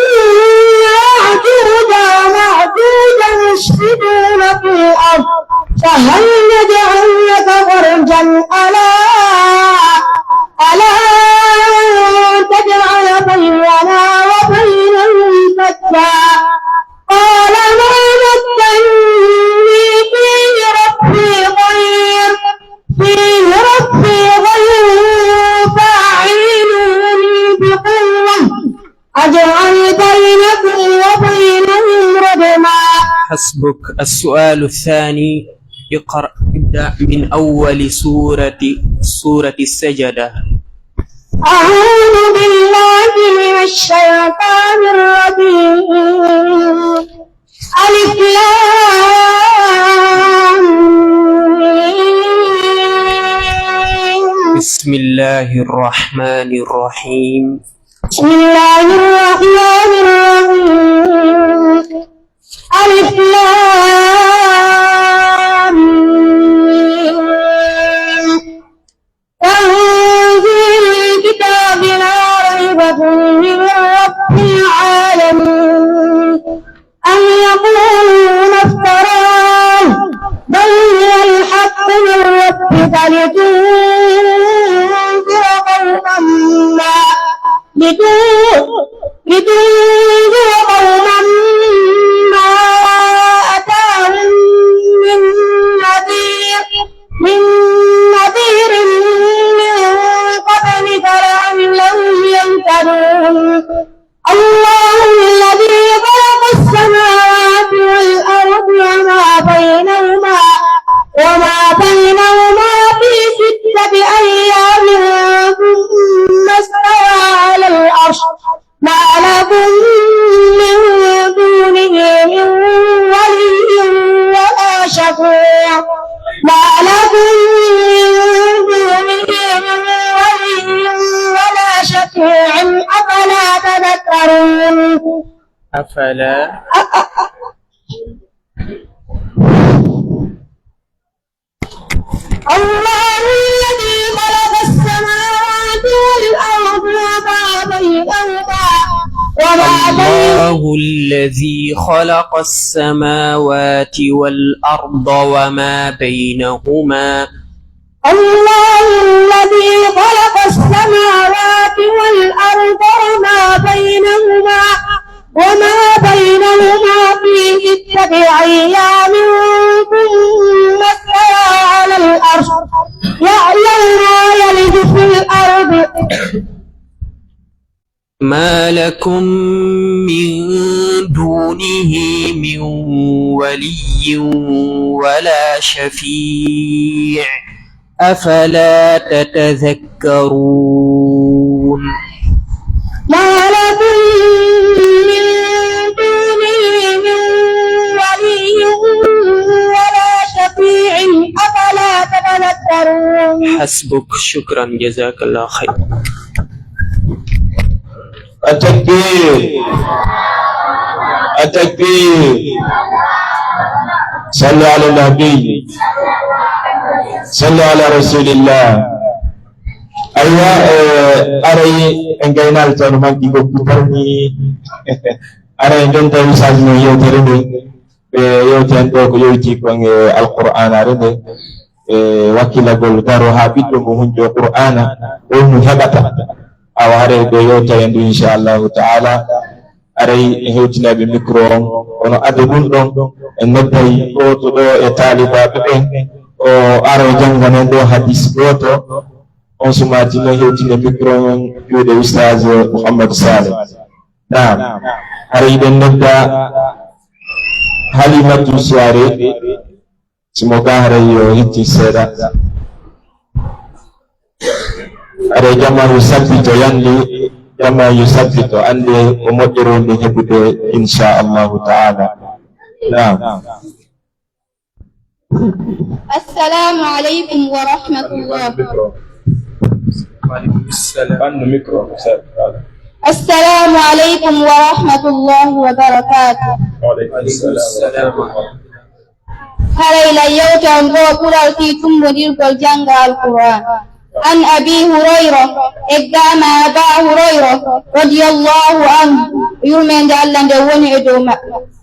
يأجوج ومأجوج مفسدون في الأرض فهل نجعل لك خرجا ألا تجعل بيننا وبينهم سدا قال ما مكني فيه ربي غير فاعلوني بقوة أجعل بينكم وبينهم ردما. حسبك. السؤال الثاني اقرأ ابدأ من أول سورة السجدة. أعوذ بالله من الشيطان الرجيم ألف لام بسم الله الرحمن الرحيم. بسم الله الرحمن الرحيم ألف لام تنزيل الكتاب لا ريب فيه من رب العالمين أم يقولون افتراه بل هو الحق من ربك لتنذر قوما ما أتاهم من نذير من قبلك لعلهم يهتدون. الله الذي خلق السماوات والأرض وما بينهما في 6 أيام ثم استوى على العرش ما لكم من دونه من ولي ولا شفيع أفلا تذكرون. الله الذي خلق السماوات والأرض الله الذي خلق السماوات والأرض وما بينهما. الله الذي خلق السماوات وما بينهما في 6 أيام ثم استوى على الأرش يعلم ما يلج في الأرض ما لكم من دونه من ولي ولا شفيع أفلا تتذكرون ما لكم من دونه من ولي ولا شفيع أفلا تتذكرون. حسبك. شكرا جزاك الله خير. التكبير التكبير. صلوا على النبي صلوا على رسول الله. أيوة أري إنجينا الترمان ديكو كترني أري إنجن تنساجنا يوترني يوتين دوك يوتي كون القرآن أرني وكيل قول دارو حبيت مهنجو القرآن ومهبتا أو أري بيوتا يندو إن شاء الله تعالى أري هوتنا بميكرو ونو أدبون دون النبي أوتو دو يتالبا ببين o aro jangane do hadis goto on sumati no hewtine micro juude ustaz Muhammad Saleh. Naam, hari den nodda Halimatu Suare, semoga hari yo hitti seda are jama yusabbito yandi jama yusabbito ande o moddoro ni hebude insha Allah taala. Naam. السلام عليكم ورحمة الله. السلام عليكم ورحمة الله وبركاته. هل إليك أن تقول أرتيتم مدير الجنة القرآن عن أبي هريرة إقدام أبا هريرة رضي الله عنه يرمين جعلنا دوني إدوما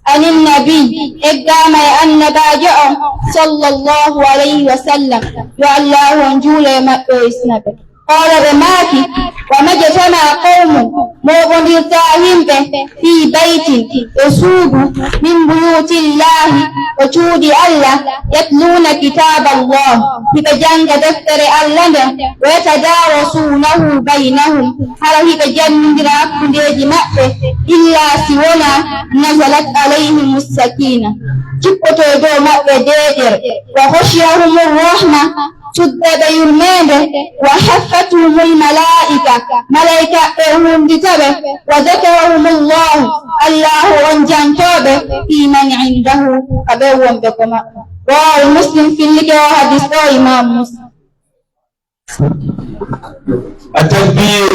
عن النبي إقدام أن باجع صلى الله عليه وسلم يعلاه أنجول إسنبه قال بماكي وما اجتمع قوم مغنطاهم به في بيت يسود من بيوت الله وجود الله يتلون كتاب الله بجنگ دفتر الله ويتدارسونه بينهم هل هي بجنگ إلا سونا نزلت عليهم السكينة جبتو دو مأبدير وخشيهم الرحمة تدب يرمانه وحفتهم الملائكة ملائكة هم بتبه وذكرهم الله وانجان توبه في من عنده أبوهم بكما رواه المسلم في اللي وحديث إمام مسلم. التكبير.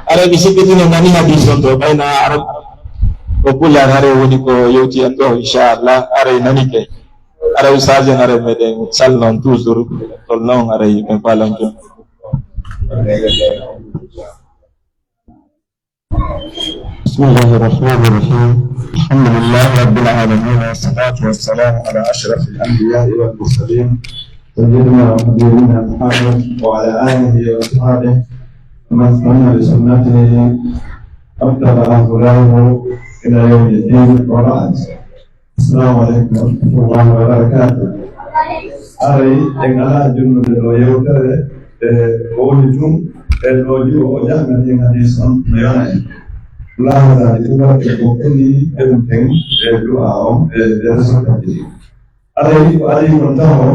Ada disebutnya nani hadis untuk baina Arab popular hari ini ko yauti ando insyaallah hari nani ke ada ustaz yang ada meden salon toujours tolong ada yang paling tu. Bismillahirrahmanirrahim. Alhamdulillah rabbil alamin wassalatu wassalamu ala asyrafil anbiya'i wal mursalin sayyidina wa habibina Muhammad wa ala alihi wa sahbihi ومن استنى بسنته أبدأ أهله إلى يوم الدين وبعد. السلام عليكم ورحمة الله وبركاته. أري إن الله جل وعلا وجدهم الوجوه وجهنا في حديث ميانة. الله تعالى يقول إني أمتن دعاهم برسولته. أري من تهو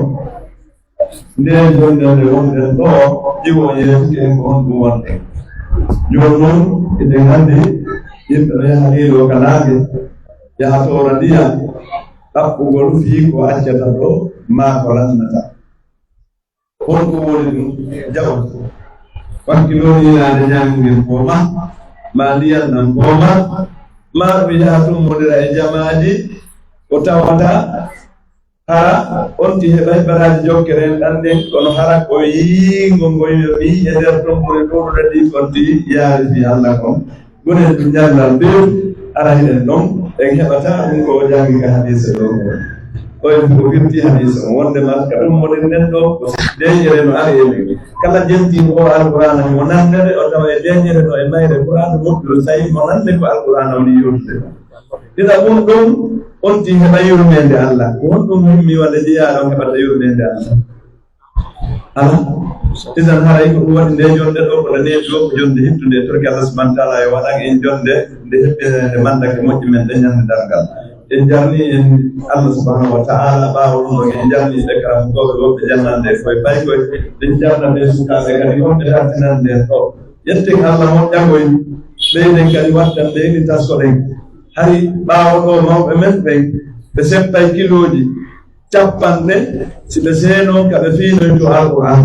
Dia jual dari orang dan tua, jiwa yang orang buat. Jual dengan dia terlihat hari dua kali. Ya orang dia tak ugol fi ko aja tahu ma koran nata. Kon ugol jauh. Pakilo ini ada yang koma, malian dan koma, ma biasa model jamadi, utawada. Hara onti hebai baraji jokeren ande kono hara ko yingo ngoyo bi eder ton ko do di konti ya bi Allah ko gone dunyalla be ara hiden non en hebata ko jangi ka hadise do ko firti hadis wonde ma ka dum modin nen do deñere no ari en kala jenti ko alquran mo nande o taw e deñere no e mayre qur'an muddo say mo nande ko alquran o ni yurde ida on dum on ti heba yurmende Allah on dum mi wala diya on heba yurmende Allah idan haray ko wonde jonde do ko ne do ko jonde hittude torki Allah subhanahu wa ta'ala e wada en jonde de hebbinde mandake moƴƴi men dañande dargal en jarni en Allah subhanahu wa ta'ala ɓaawo ɗum en jarni ɓe karam koɓe wonɓe jannande koye baykoye en jarnande sukaɓe kadi wonɓe dartinande ɗo yetten Allah moƴƴagoy ɓeyden kadi wattan ɓeydi taskoɗen hay ɓaawo ɗo mawɓe men ɓen ɓe seppay kiloji capanɗe si ɓe seeno kaɓe fiinoy to alquran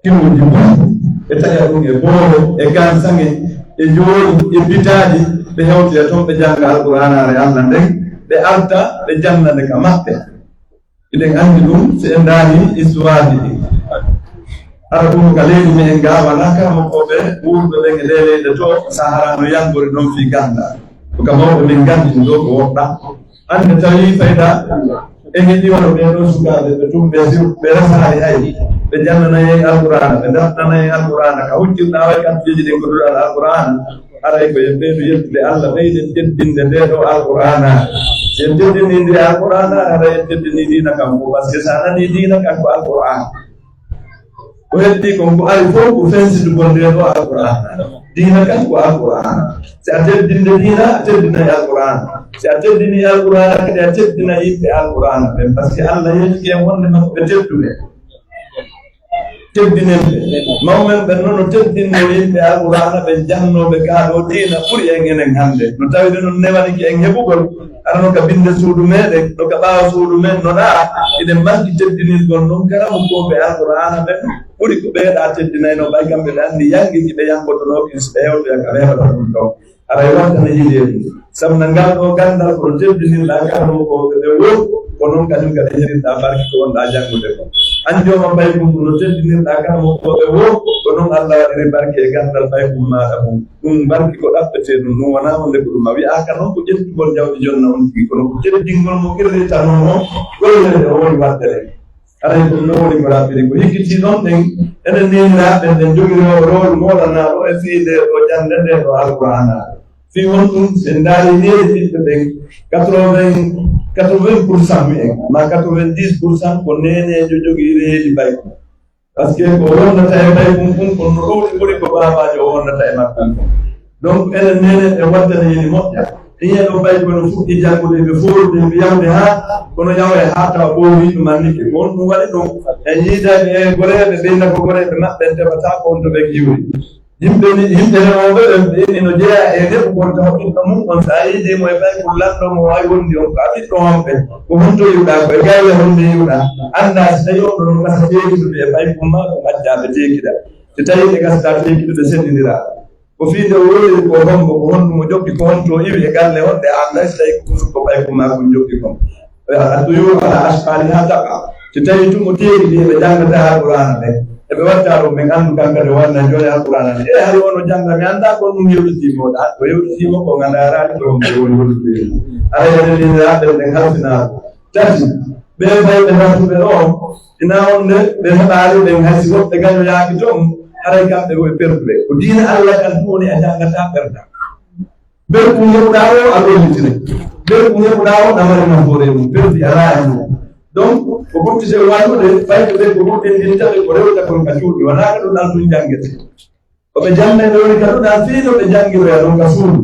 kiloji ɓe taƴa ɗum e booro e gansange e jooni e bitaji ɓe hewtide toon ɓe jannga alqur'anare Allah nden ɓe arta ɓe jannande ka maɓɓe eɗen anndi ɗum so en ndaari histoire ji ɗi ara ɗum ka leydi men ga wala karamokoɓe wuurɓe ɓen e leyɗe to sahara no yangori ɗon fii ganda ko ka mawɓe men nganndi ɗo ko woɗɗa hannde tawi fayda en heɗi waɗo ɓen ɗo sukaaɓe ɓe tumɓe ɓe resaari hay ɓe jannanayi alqur'ana ɓe dartanayi alqur'ana ka huccirɗa way kamfiji ɗin ko ɗuɗal alqur'ana aray ko yen ɓeydo yettude Allah ɓeyden teddinde nde ɗo alqur'ana sen teddinidiri alqur'ana ara en teddini dina kam ko par ce que sa nani dina kam ko alqur'an ko heddi kon ko ari fof ko fensitugol nde ɗo alqur'ana dina kam ko alqur'ana si a teddinde dina a teddinayi alqur'ana si a teddini alqur'ana kadi a teddina yimɓe alqur'ana ɓen par ce que Allah yetti en wonde makko ɓe tedduɓe teddinenɓe mawmen ɓen noon no teddinno yimɓe alqur'ana ɓe jannoɓe kaaɗo diina ɓuri en enen hannde no tawide noon newaniki en heɓugol arano ka binde suudu meɗen no ka ɓaawa suudu men no ɗa eɗen manki teddinirgol noon karamu koɓe alqur'ana ɓen ɓuri ko ɓeeɗa teddinayno ɓay kamɓe ɓe anndi yangiji ɓe yangotonoɓe so ɓe hewɓe ka heɓata ɗum ɗon aɗa wattana yiide ɗum sabu no ngal ɗo gandal kono teddinirɗa karamu koɓe ɓe wor ko noon kañum kadi heɓirɗa barki ko wonɗa janngude ko anjoma baykum no teddinirɗa karamu koɓe wor ko noon Allah waɗiri barki e gandal baykum maɗa mum ɗum barki ko ɗaɓɓete ɗum ɗum wona hunde ko ɗum a wi'aka noon ko ƴettugol jawɗi jonna on tigi kono ko teddingol mo irritanomo gollede o woni waddere aray ɗum no woni ko raɓɓiri ko hikkiti ɗon ɗen enen niniraɓe nden jogirino rôle moɗanaɗo e fiide ɗo jande nde ɗo alqur'ana fi won ɗum en ndaari neeri ɓiɓɓe ɓen 80% mi en ma 90% ko nenejo jogii reedi baykum par ce que ko wonnata e baykum ɗum kono ɗowɗi ɓuri ko babajo o wonnata e makkum donc enen nene e waddana yeni moƴƴa iyeɗo bayko no fuɗɗi janngude ɓe forude ɓe yawde ha kono yawe ha tawa ɓoowiɓe mannike ko on ɗum waɗi ɗum e yiidade e goreɓe ɓeyna ko goreɓe maɓɓe teɓata ko on to ɓe kiwri yimɓe rewoɓe ɓe no jeeya e heɓugol taw ɓiɗɗo mum on sa yiidimo e ɓay ko lanɗomo wawi wondi on ko a ɓiɗɗo honɓe ko honto yiwɗa ko e gawe honde yiwɗa anda so tawi on ɗo no gasa teekitude e ɓay kumma ko majjaɓe teekiɗa so tawi ɓe gasata teekitude seɗɗinira ko fiinde wori ko hombo ko honɗumo jokki ko honto iwi e galle honɗe anda so tawi ko ɓay kumma ko jokki kon adduyu ala asfali ha taɓa so tawi tumo teeki ɗi ɓe janggata alqur'ana ɓe eɓe watta ɗum min anndu kankade wanna joni alqur'ana ni e hay wono jannga mi annda ko ɗum yewtitimo ɗa ko yewtitimo ko gandarani ɗo mbe woni hollude arayanelinaɓe ɓen halfinaaɗo tati ɓe fayɓe nattuɓe ɗo ina wonde ɓe heɓaali ɓen haysi woɓɓe gañoyaaki toon haray kamɓe koye perduɓe ko diina Allah kan tuwoni a janngata ɓerda berkum heɓuɗa o a ɗollitire berkum heɓuɗa o ɗamari nafoore mum perdi ala e mum donc ko ɓurtite watude fayɓe ɓe ko ɓurɗinɗintaɓe ko rewta kon ka cuuɗi wonaka ɗum ɗan ɗum janggete koɓe jannayɓe woni ka ɗuɗa fiino ɓe janngiroya ɗon ka suudu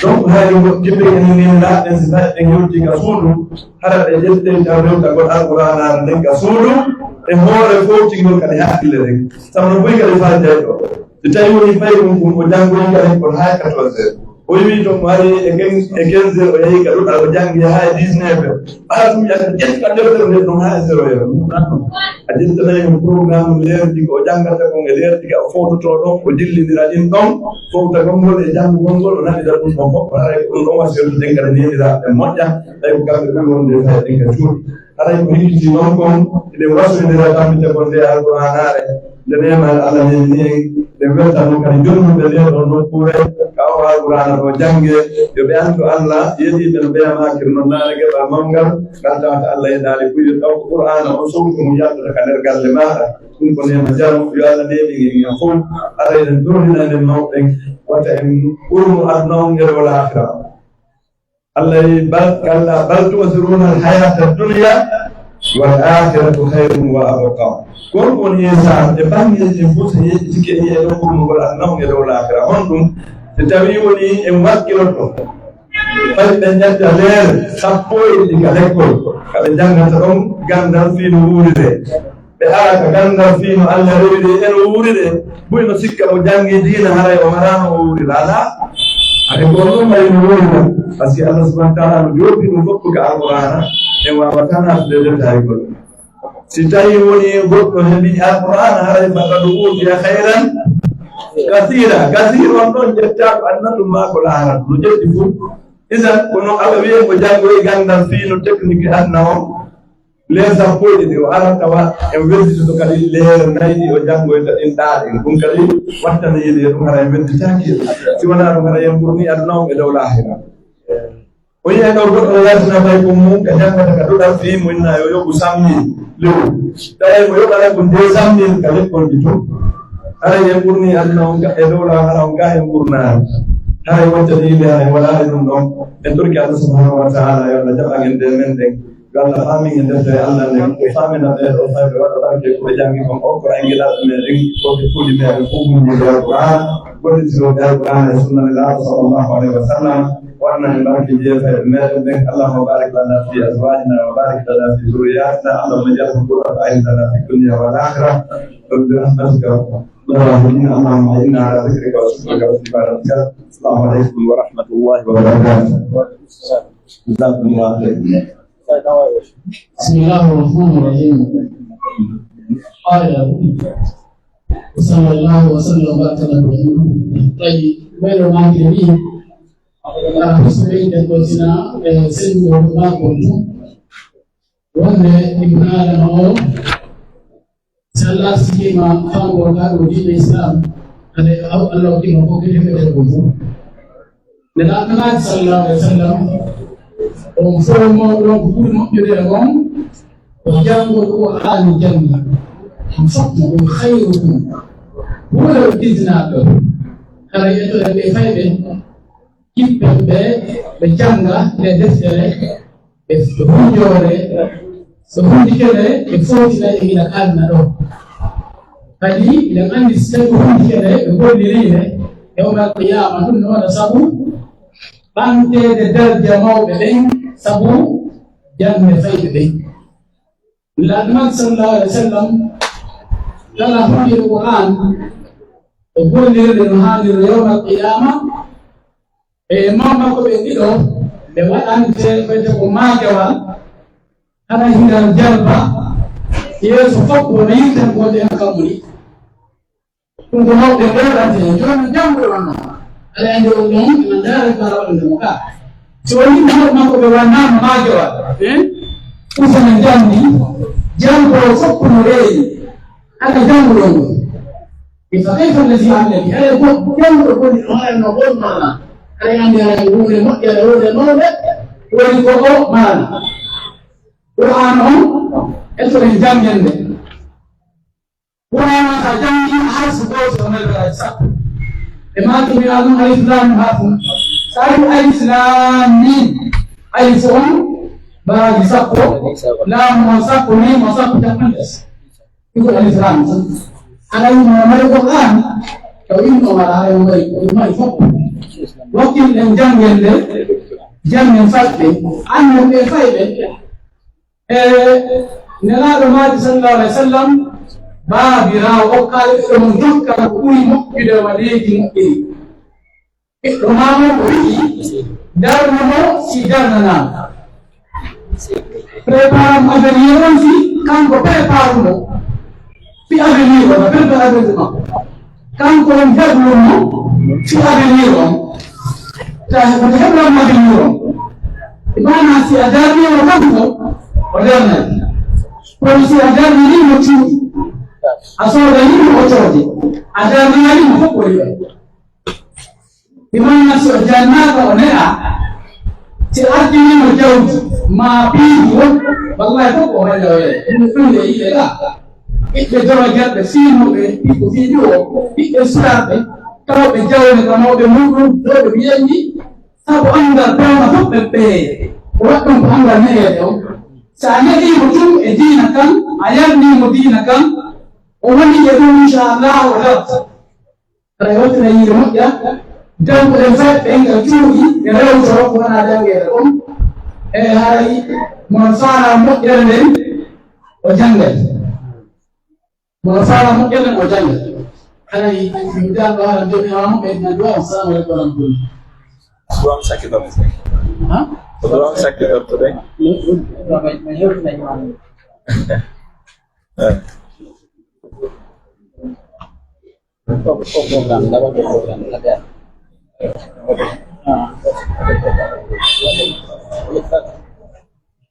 donc hayɗo jiɓɓe enininaɓen si tawi ɓen hewti ka suudu hara ɓe ƴette taw rewta gon alqur'anare nden ka suudu e hoore fowtigol kadi hakkille ren sabu no boyi kadi falday ɗo so tawi woni fayi ɗum ko janngoyi kadi kon ha 14 heures o wi to mo ari e 15 heures o yahi ka ɗuɗa o janngi ha e 19 heures ɓara ɗum yaka ƴetta deftere nde ɗum ha e 0 heures a ƴettanayi ko programme leerdi ko o janngata kon e leerdi ka o fowtoto ɗon o dillidira ɗin ɗon fowta gongol e janngugol ngol o naɗira ɗum ɗon fof haray ko ɗum ɗon wasi weltude kadi neniraɓe moƴƴa tawi ko kamɓe ɓuri wonde tawi ɗen ka cuuɗi haray ko hikkiti noon kon eɗen wasodira tampite kon nde alqur'anare لنعم العالمين لمتى نكون جنون بليه ونقول كأوها القرآن وجنگ يبيان الله يدي من بيا ما كرنا نارك بامانغر كذا الله يداري كوي القرآن وسوق مجال كنر قال لما كن كن مجال يلا نبي يقول أريد دورنا للموت وتأم كل أدناهم غير الآخرة الله بل تؤثرون الحياة الدنيا والآخرة خير وأبقى كل إنسان يفهم يجوز يجيك يدخل وأدناهم غير الآخرة هم تتبعوني إمواتكم فإذا جلال سبوي لكالكول كبجان نترون جاندر في نورده بهذا جاندر في الله ريده نورده بوي نسيك مجاني دين هاي ومران نورده لا أقول ما ينورده بس الله سبحانه وتعالى يوفي نفوقك القرآن إنما وكان أفضل تايكول ستايوني بوك هذه القرآن هاي فقدوا فيها خيرا كثيرا ونون جتاب أنهم ما كل عرب نجدفوا إذا كانوا أبوي مجانوي جاندر في نتكنيك أنهم ليس بودي وعرب كوا إنفلسي تكالي لير نايدي وجانوي تإنتار إن كن كلي وقتنا يدي رمها يمد تاكير سوانا رمها يمبرني أدناهم إلى الآخرة ويا نقول الله سبحانه وتعالى كجانا كدودر في منا يويو بسامي لو تاي ميو كلا كنتي سامي كلي كونجيتو هاي يمبرني أدناهم كإدولا هراهم كيمبرنا هاي وجدي لها ولا ينوم تركي الله سبحانه وتعالى يوم جمع عندنا قال فامي عند الله فامي نبي أصحاب ولا كي كوجاني كم أوكر إنجيل من كل ما يقوم من القرآن ورسول القرآن سنة الله صلى الله عليه وسلم وأنا نبارك جيف ما الله بارك لنا في أزواجنا وبارك لنا في ذرياتنا اللهم اجعلهم قرة عين لنا في الدنيا والآخرة برحمتك اللهم إنا على ذكرك وشكرك واستغفارك السلام عليكم ورحمة الله وبركاته جزاكم الله خير. بسم الله الرحمن الرحيم. قال وصلى الله وسلم وبارك على محمد. طيب غير ما كريم سعيد الوزنا سن ما كنت وانا ابن آدم سلا سيما فان وقالوا دين الإسلام الله كما فوق كده لأن صلى الله عليه وسلم ومفهوم وكل مؤمن لهم وجابوا القرآن الجنة انفقوا خيركم هو لو جزنا له هذا يدل بفائدة كيف بجنة لدفتره بفهجوره سهولة بفوتنا إلى أن له هذه لما نستخدم كده يقول لي يوم القيامة إنه نسبه بانت درجة موضعين سبو جنة فايدة لأن صلى الله عليه وسلم قال في القرآن يقول لي يوم القيامة ما بقول إنه لو أنت فتقوم ما جوال أنا هنا الجلبة يسوق ونيت ودين كمولي كنت موضع غير جون جنبه ada yang diomong dengan para ulama. Soalnya kalau mau berwarna majo, usaha jambi, jam berosok penulai, ada jam belum. Dipakai fungsi apa lagi? Ada jam berpun orang nobel mana? Ada yang dia boleh mak dia boleh nobel, boleh pokok mana? Quran itu yang jam jende. Quran jam ini harus berosok melbaca. لما تبيعون الإسلام هاتم سألوا الإسلام مين أيسون باقي سقو لا مسقو مين مسقو تقدس يقول الإسلام أنا يوم ما القرآن لو إنه ما يوم ما يفقه وقت الإنجام يلي جم ينفتح عنه بفايدة نرى ما صلى الله عليه وسلم babira wakal from dukkan kuli mukbida walidi mukbidi romano wiki darmo sidanana prepara avenir si kanko preparno fi avenir ba prepara avenir kanko on jaglumo fi avenir ta hebra avenir ibana si adarni wa kanko odarna polisi adarni ni mutu asoda yimɓe otoode a darnanimo fof ɓori ɓe imanna so jannaɗo o neɗa si ardinimo jawdi ma piidi won wallahi fof o waɗa o yeɗa ɗum ɗumde yiɓe ɗa ɓiɓɓe doroguerɓe fiinoɓe ɓiɓɓe fiiɗi o ɓiɓɓe sukaɓe tawɓe jawle ko mawɓe muɗum ɗoɓe wiyanni sabu anndal pewna fof ɓe ɓeye o waɗɗum ko anndal neɗeede o so a neɗimo ɗum e diina kan a yarnimo diina kan o woni e ɗum inchallah o lewta aɗa yewtina yiide moƴƴa dewɓeɗen fof ɓe ngal cuuɗi ɓe rewtoro ko wona dewgeede ɗum e hay mono faala moƴƴere nden o janngal mono faala moƴƴere nden o janngal haray mi dalɗo haala joɗinama ɓe nadduwa assalamu aleykum wa rahmatullah Suam sakit apa sih? Hah? Suam sakit apa tuh deh?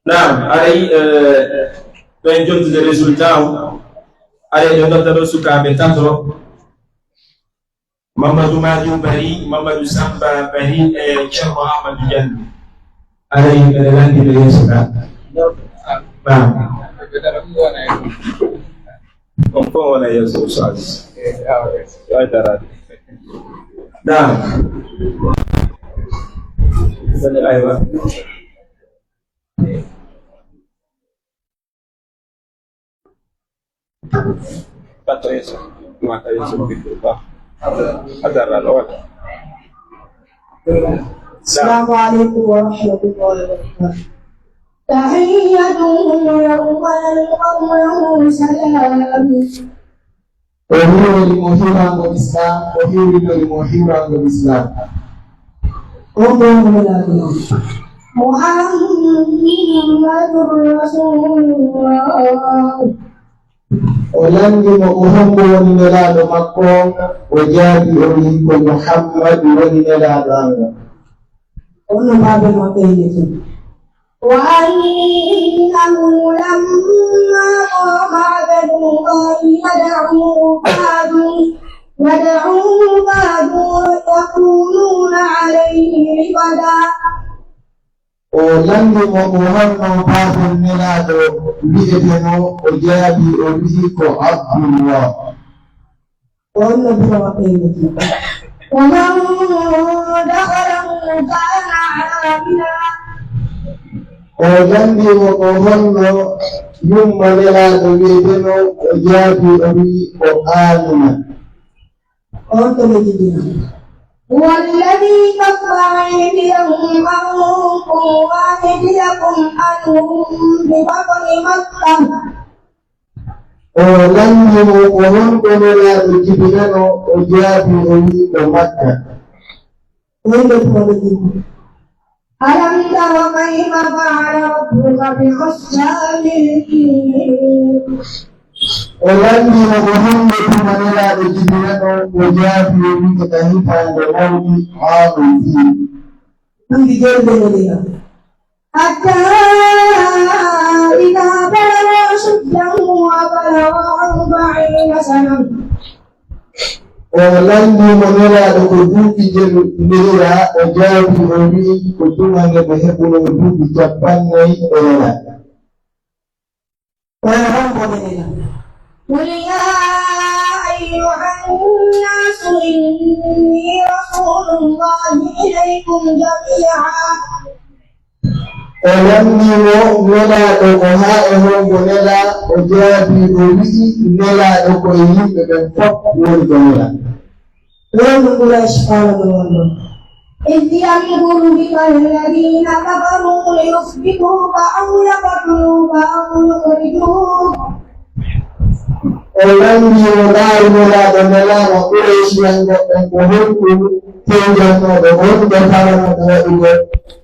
Nah, hari penjun tu dari sultan, hari yang kita suka bentar Mamadou Madiou Bari, Mamadou Samba Bari, Cheikh Mohamed Diagne. Ada yang lagi dari suka. Bang. Kompon ya sosialis. Ya darat. Dah. Selesai Pak. Kata Yesus, mata Yesus itu Pak. السلام عليكم ورحمة الله وبركاته. تحيتهم يوم يلقونه سلام. وهو لمحيرا بالإسلام وهو لمحيرا بالإسلام. محمد رسول الله. ولم محمد ونلاد مكة وجابي أوليك محمد ونلاد عنه. وأنه لما قام عبد الله يدعوه كادوا يكونون عليه لبدا. ولم محمد بعد النلاد بإذنه وجابي أوليك عبد الله. ومن دخله كان آمنا. ولم محمد يوم نلاد بإذنه وجابي أوليك آمنا. هو الذي كفر أيديهم عنكم وأيديكم عنهم ببطن مكة. ولم محمد نلاد بإذنه وجابي أوليك مكة. ألم تر كيف فعل ربك بأصحاب الفيل. ولم محمد نلاد بإذنه وجابي أوليك تهيفا لموت عاطفي. حتى إذا بلغ أشده وبلغ 40 سنة. ولم نلاد كتوك جليلا وجابي أوليك كتوما نبهب نوجود جباني إلينا. قل يا أيها الناس إني رسول الله إليكم جميعا. ولم نلاد كهائهم ونلا وجابي أوليك نلاد كهيم بفق والجميع. إذ يمكر بك الذين كفروا ليثبتوك أو يقتلوك أو يخرجوك. ولم نلاد نلا وقريش ينقهركم تنجمع بهم دفعنا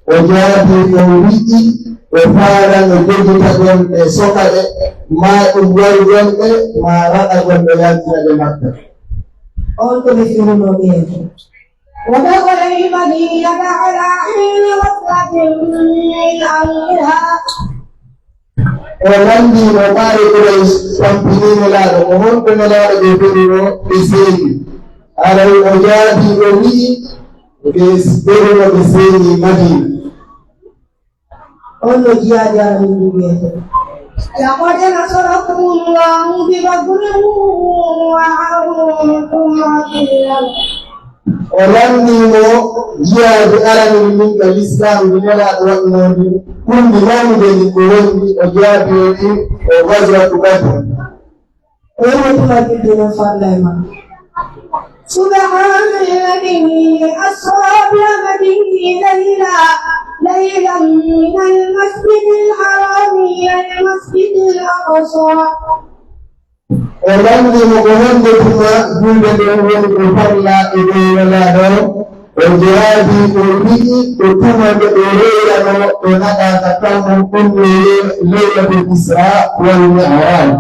وجابي أوليك وفعلا نجد تقوم سوكا ما أدوان ما رأى بياتنا لمكة. ودخل المدينة على حين غفلة من أمرها. ولندي وقاري قريش فامبيني ملاد وهم بملاد يفروا بسيني على الأجاد يومي بسبروا بسيني مدينة أولو جياد يا من بيته لقد نصركم الله ببدر وعنكم عظيما ولندي جياد أرى من الإسلام بملاد وإنه كل من بين قرون وجاد يومي وغزوة بدر سبحان الذي أسرى بعبده ليلا من المسجد الحرام إلى المسجد الأقصى ولندي مغهندتما جلد الأول بفرلا إليه ولا وجهاد قربه وكما بإليه ونقى تكون كل ليلة الإسراء والمعراج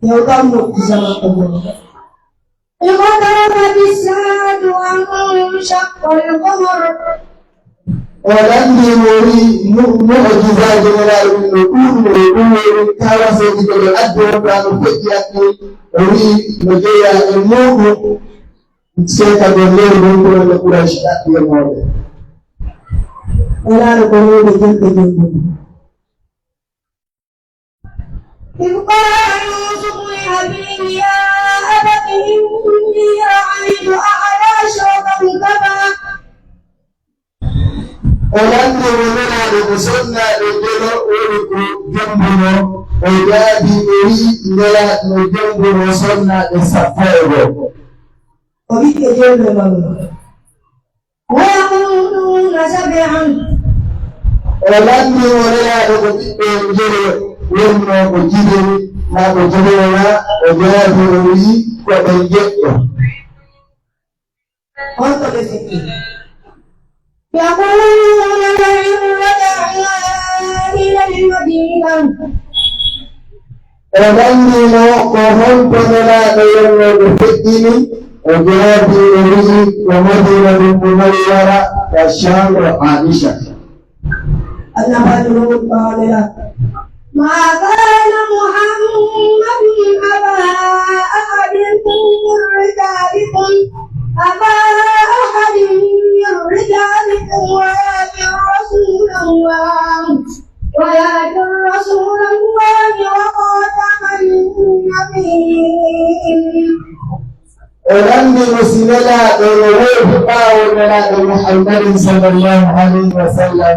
يوم زمان اقتربت الساعة وانشق القمر ولندي معجزات من النقول والأمور كما سيجد الأدب وكانوا فتيات وري مجيء الموت سيكا بالليل من كل قريش تأتي الموت ولا نقول بجلد إذ قال يوسف لأبيه يا أبت إني رأيت أحد عشر كوكبا ولندي ومنع بسنة لجلو ورقو جنبنا وجادي أريد نلا نجنب وصلنا للسفر وبيك جنب الله ويقولون سبعا ولندي ومنع بجلو ورقو بجلو ما بجلونا وجادي أريد وبنجئه يقولون لئن رجعنا إلى المدينة ولندي وهم فلا يوم بفتني وجادي أريد ومدينة منورة كالشام وعائشة أنا بدر قال ما كان محمد أبا أحد من رجالكم ولكن رسول الله وخاتم النبيين ولم مسلمنا وروح قاولنا محمد صلى الله عليه وسلم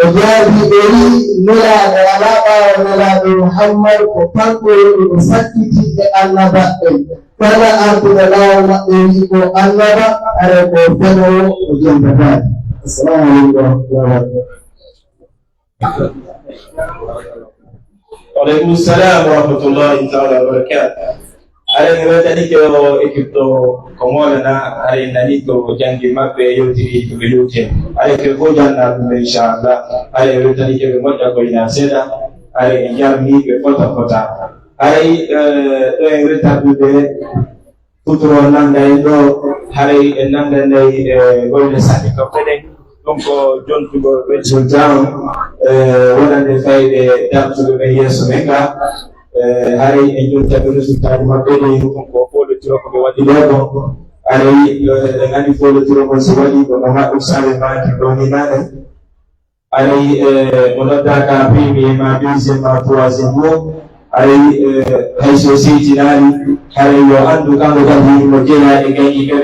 وجاء بإلي نلا ولا قاولنا محمد وتنقل بسكتي النبأ فلا أنتم لا إليكم النبأ على قوتنا وجنبات السلام عليكم ورحمة الله وعليكم السلام ورحمة الله تعالى وبركاته. Ada yang tadi kalau ikut kamu lana hari ini tu janji mape yuti kebeluti. Ada kekojan nak insyaAllah. Ada yang tadi kalau macam kau ina seda. Ada yang jami kota-kota. Ada yang tadi tu tuturan nandai do hari nandai boleh sakit kepedeng. Longko John tu bersultan. Orang yang faide dapat tu berhias mereka. Hari ini kita bersultan makanya longko follow tu aku wadi logo. Hari dengan follow tu aku sewadi bahawa usaha macam ni mana. Hari mudah kami memang bisa mempunyai semua. Hari hai sosial nari. Hari yo andu kamu kami mungkin ikan ikan.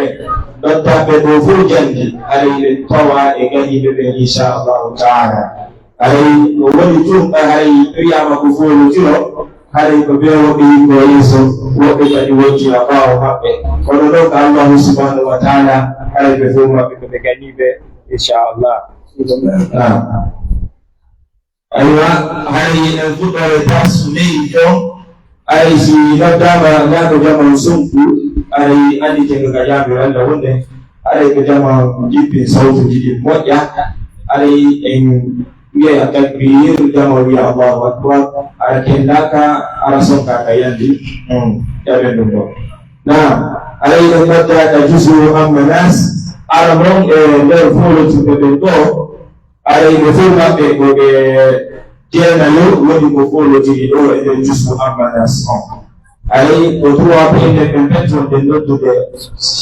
Dokter berdoa janji. Hari tawa ikan ikan insyaAllah Taala. Hari wali tu hari pria aku follow tu. Hari beberapa ini Yesus waktu tadi wajib apa apa. Kalau nak Allah Subhanahu Wa Taala hari berfirman kepada kami insyaAllah. Ayah hari football tas ni tu hari si nama kerja sumpu hari adi jaga kerja beranda hunde hari kerja jipi sautu jipi moja hari yang dia akan beri jamaah dia Allah Akbar ada kendaka ada songka kayan di jalan dulu. Nah ada yang berkata justru amanas ada orang berfollow tu betul ada yang berfirman kepada jena yo woni ko folo tigi do e jusu amanas on ay ko tuwa pende pempeto de noddude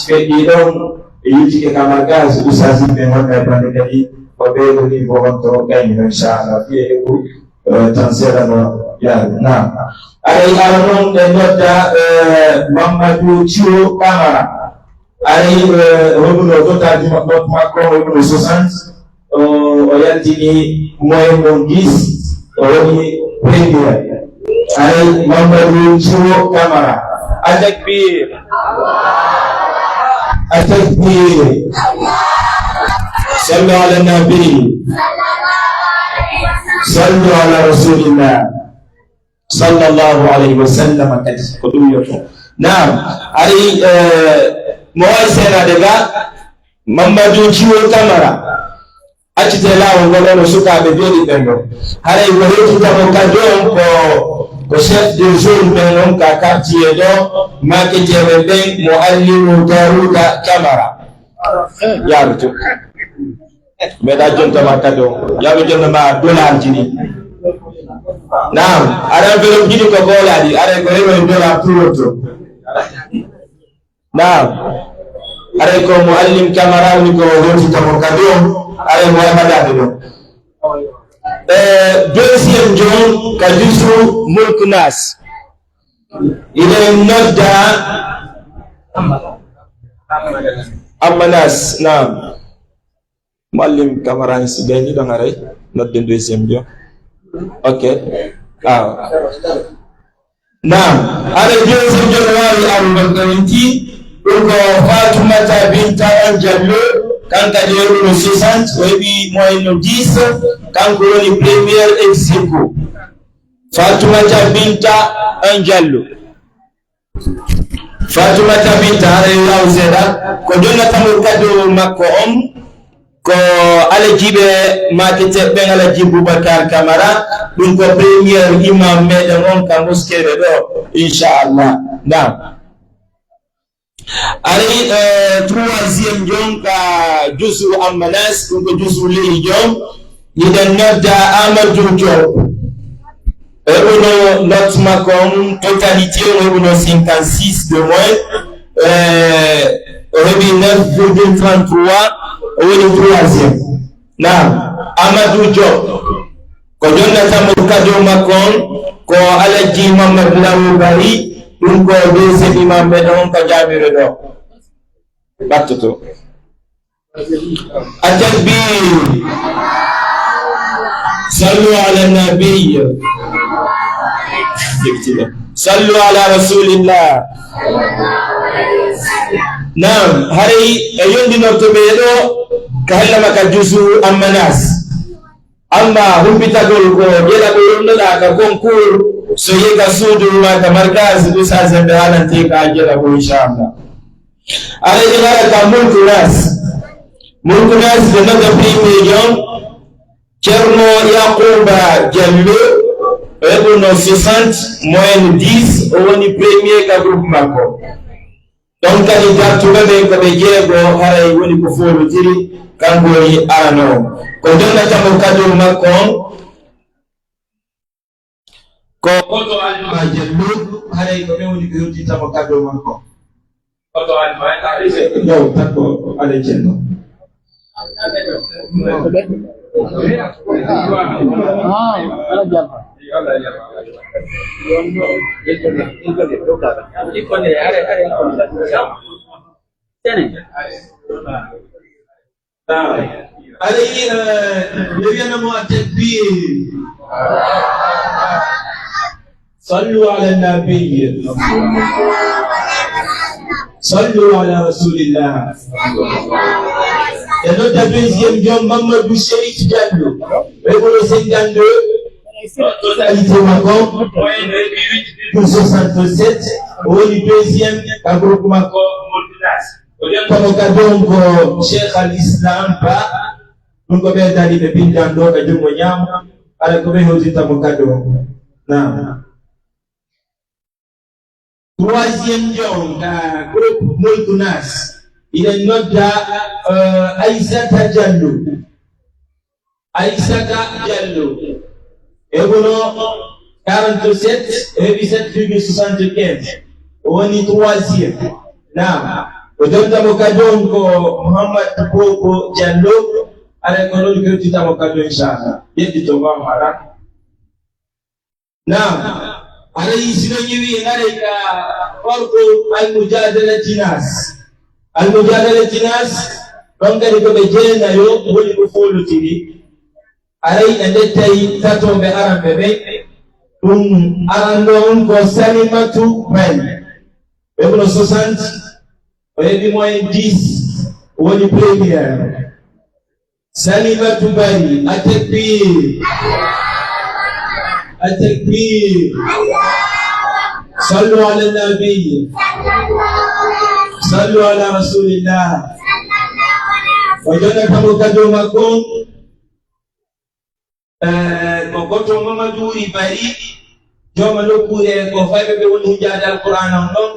feddi don e yuti ke kamargas usazi be wonda bande kadi o be ko ni ko to gayni inshallah fi ko tansera no ya na ay aron de nodda Mamadou Thio Camara ay wono to taji makko wono 60 o yantini moy mon 10 woni premier ay Mamadou Thio Camara atakbir sallu ala nabi sallu ala rasulillah sallallahu alaihi wasallam kuduyoto naam ay moy sena daga Mamadou Thio Camara acitelawo ngolono sukaɓe joni ɓen ɗo haray ko hettitamo kadion ko chef de zone ɓen on ka quartier ɗo maketeɓe ɓen Muallimu Daouda Camara yaruto meɗa jontama kadi on yaɓe jonnama dollarji ɗi nam aɗan felo jiɗi ko golaɗi aɗa ko heɓe dollar turoto nam aɗa ko Muallim Camara woni ko hettitamo kadi on allez moi madame do deuxième jon kajusu mulk nas il est nodda amanas naam Muallim Camara si gayni do ngare nodde deuxième jon ok naam allez deuxième jon wali arbakanti ko Fatoumata binta Anjallo kanka jeeruno 60 webi moyno 10 kanko woni premier ex aequo Fatoumata binta Anjallo Fatoumata binta ara yaw zeda ko donatamo kado makko on ko alajibe makete ben alaji Boubacar Camara dum ko premier imam meden on ka moskere do inshallah naam allez troisième jon ka jusu amanas ko jusu li jon iden nodda Amadou Diop uno not makom totalité uno 56 de moins rebi 9,33 woni troisième na Amadou Diop ko jonna tamo kado makom ko alaji Mamadou Lawo Bari ɗum ko deuxième imam ɓe ɗon ko jaɓire ɗo battoto atakbir sallu ala nabiy sallu ala rasulillah naam haray e yondinorto ɓe ɗo ka hellama ka jusu amanas amma humpitagol ko jeɗa ko yonnoɗa ka concours so yega suudu ma ka markaz usa zembe halante ka jela ko inshallah ala jela ka mulku nas de naga premier jon Cerno Yakuba Diallo ebono 60 moyenne 10 o woni premier ka groupe makko donc kadi dartuɓe ɓe ko ɓe jeego haray woni ko folotiri kanko woni arano ko donnatamo kado makko on ko koto alma Diallo haray ko ɓe woni ko yottitamo kado makko koto alma yow takko ala cenno علي يبينمو التكبير صلوا على النبي صلوا على رسول الله et notre deuxième John Mamadou Chérif Diallo le 52 totalité Macom pour 67 au deuxième à groupe Macom comme donc Cheikh al-Islam ba donc be dali be bindando ka jongo nyam ala ko be hosita mo kado na troisième John ka groupe Moulkounas il est notre Aïssata Diallo Ebono 47 et 7,75. On y troisième. Naam. Ojonta mokadon ko Muhammad Boko Diallo ala ko lolu ko tita mokadon inshallah. Yetti to ba mara. Naam. Ala yisino nyiwi ngare ka farqu al-mujadalati nas. Al-mujadalati nas bangare ko be jena yo woni ko folo tiri. Alay endettay tato be arambe be arando on ko Salimatu Bari ebono 60 oyebi moyen 10 woni première Salimatu Bari atakbir sallu ala nabi sallu ala rasulillah wajona kamo kado makon kokoto Mamadou Bari joma lokure ko faybe be woni hujjada alquran on don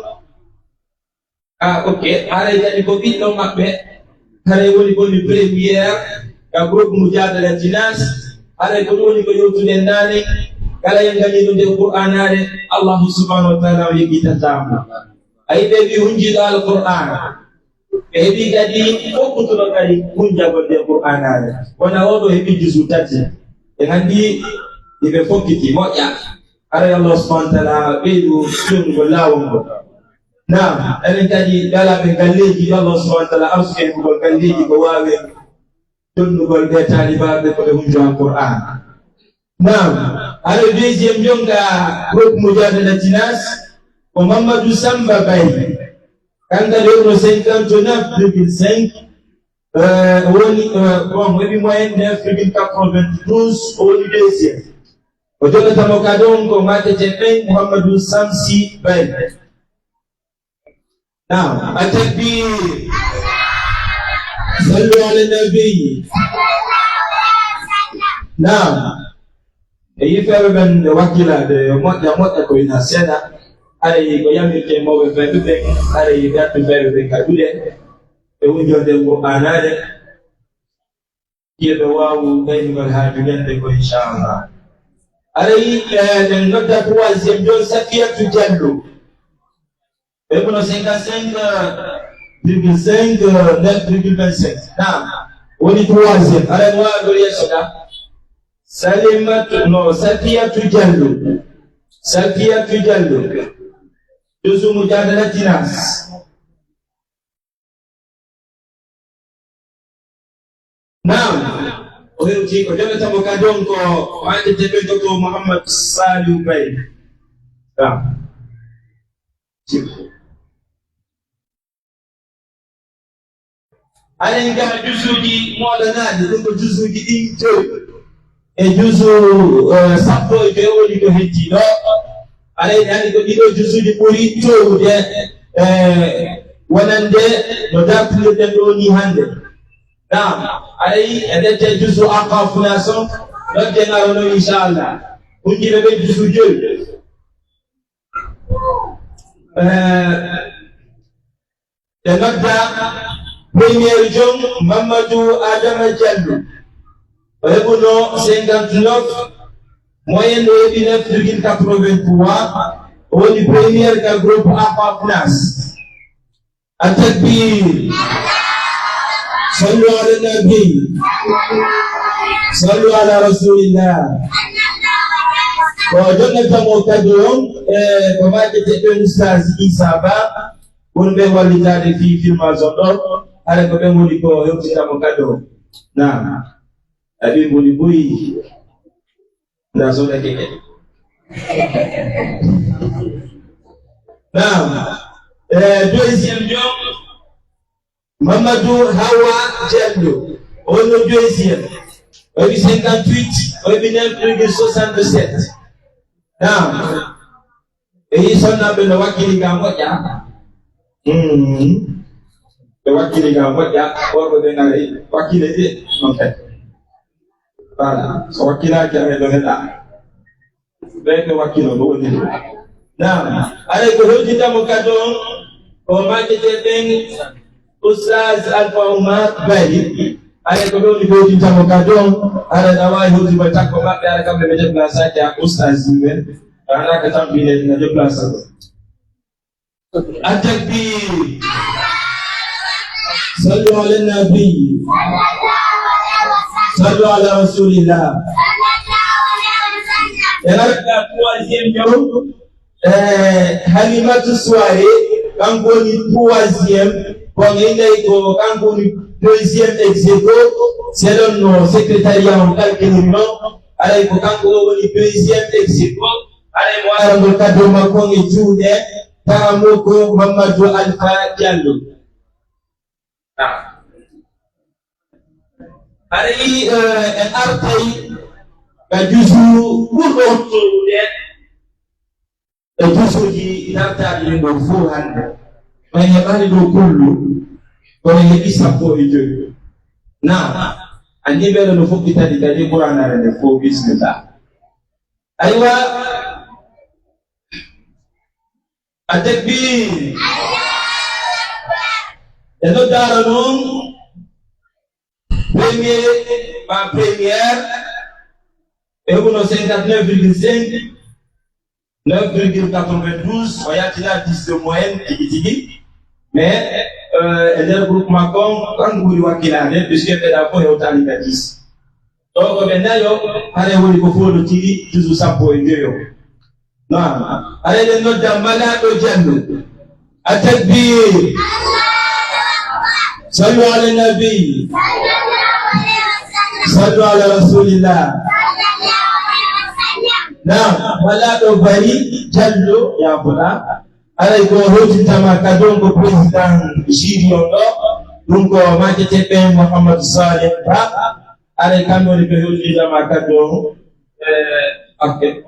ok ara jadi ko biddo mabbe kare woni ko ni première ka groupe mujadala tinas ara ko woni ko yotude nane kala en gani do alquranare Allah subhanahu wa ta'ala yigita tama ay be bi hunjida alquran e bi gadi ko kutulo kali hunja go de alquranare wana wodo hebi juzu tati handi ibe fokiti moja ara Allah subhanahu wa ta'ala bidu sungo lawongo na enen kadi dala be galleji Allah subhanahu wa ta'ala arsuke ko galleji ko wawe tunno gol be taliba be ko hunjo alquran na ara deuxième jonga groupe mujadala tinas ko Mamadou Samba Baye kanga le 59,5 woni bon webi moyen 9,92 woni deuxième ojola tamokadon ko matete ben Muhammadou Samsi Baye now atakbir sallu ala nabi now e fere ben wakila de mota ko ina sena ari ko yami ke mo be be ari ga be be kadude e wujode ko anade yebe wawu gaynugal haajugande ko inchallah aray den nodda troisième jon Safiatou Diallo e bono 55,5 9,25 naam woni troisième aray waado yesoda Safiatou Diallo juzu mujadala tinas naam oyo ko jona tamo kadon ko wande tebe to Muhammad Saliou Baye alen ga juzuji molanade dum ko juzuji dinto e juzu sappo e woni do hetti do alen yani ko dido juzuji buri to de wonande no dapule den do ni hande naam ay edete juzu aqafuna son lodde ngarono inshallah kunji be juzu jol de nodda premier jom Mamadou Adama Diallo ebono 59 moyenne de 9,83 woni premier ka groupe aqafuna atakbir صلوا على النبي صلوا على رسول الله وجنة موتدون كما تتبين أستاذ إسابة ونبي والدار في المازندور على كبير موليكو يوتي مكادو نعم أبي موليكوي نازونا كيكي نعم deuxième jour Mamadou Hawa Diallo, on le deuxième, 58, 9,67. Now, et ils sont là, le wakili gamoya. Le wakili gamoya, or de nari, wakili, en fait. Voilà, ce wakila qui avait donné là. Le wakilo, le now, allez, que l'autre dit à mon cadeau, on m'a dit Oustaz Alpha Oumar Baye ale ko ɗo ɗo tintamo ka don aɗa ɗa wawi hewtugo takko maɓɓe aɗa kamɓe ɓe déplacé ake a oustasi men ana ka tampine na déplacé ɗo التكبير صلوا على النبي صلوا على رسول الله troisième jour Halimatu Souare kanko ni troisième bon ilay ko kanko ni deuxième ex aequo selon no secrétariat on calculino alay ko kanko woni deuxième ex aequo alay mo arando kaddo makko e juuɗe taramoko Mamadou Alpha Diallo alay en artay ka jusu ɓurɗo hottorude e jusuji dartaɗi ɗin ɗon fof hande ma heɓani ɗo kullu kono heɓi 15 na andi ɓeɗo no fokkitadi kadi ɓuranare nde fof bisimilla aywa a takbir e no dara noon première et vous nous 59,5 9,92 on y a déjà 10 de moyenne mais le groupement quand vous voyez puisque d'abord il y a 10 donc maintenant allez vous il faut le tirer toujours ça pour aider non allez les notes de malade au diable à takbir salut à l'Nabi salut à la Rasulillah na wala do bari jallo ya bula alay ko hojitama kadongo président jiri ondo dum ko makete be Muhammad Saleh Ba alay kamoni be hojitama kadongo akke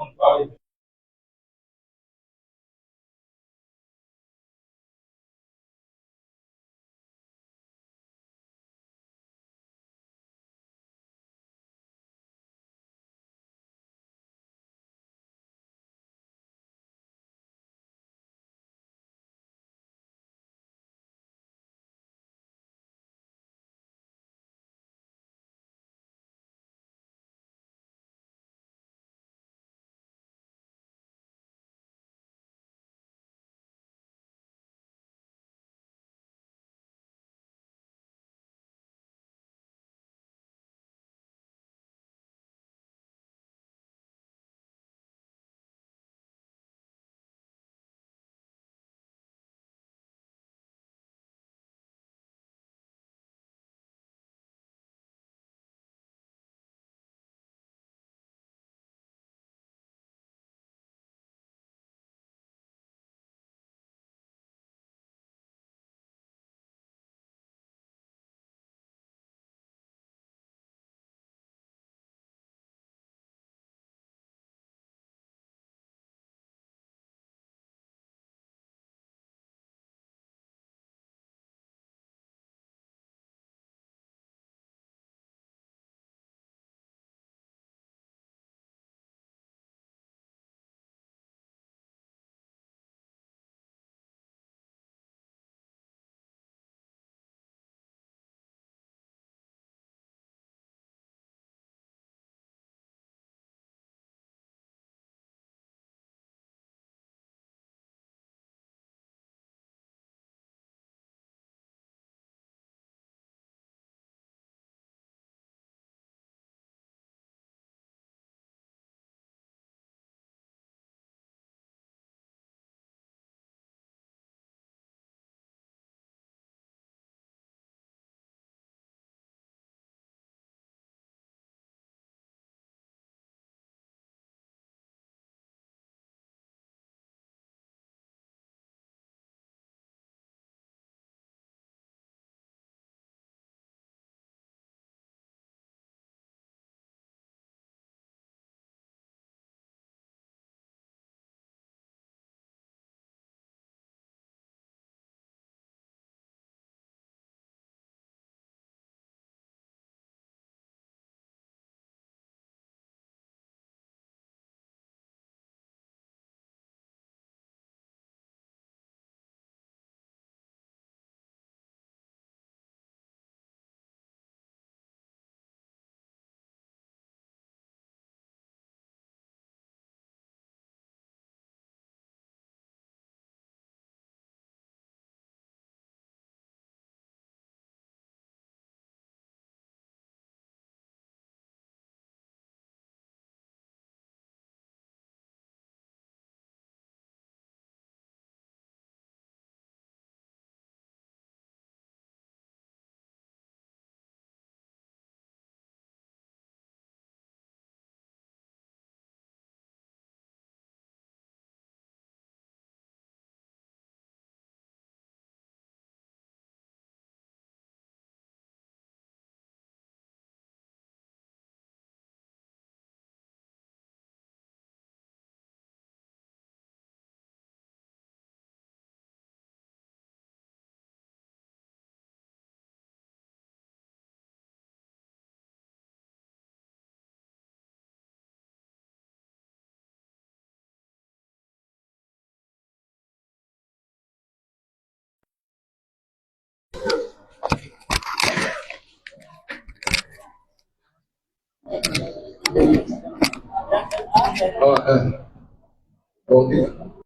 Okay.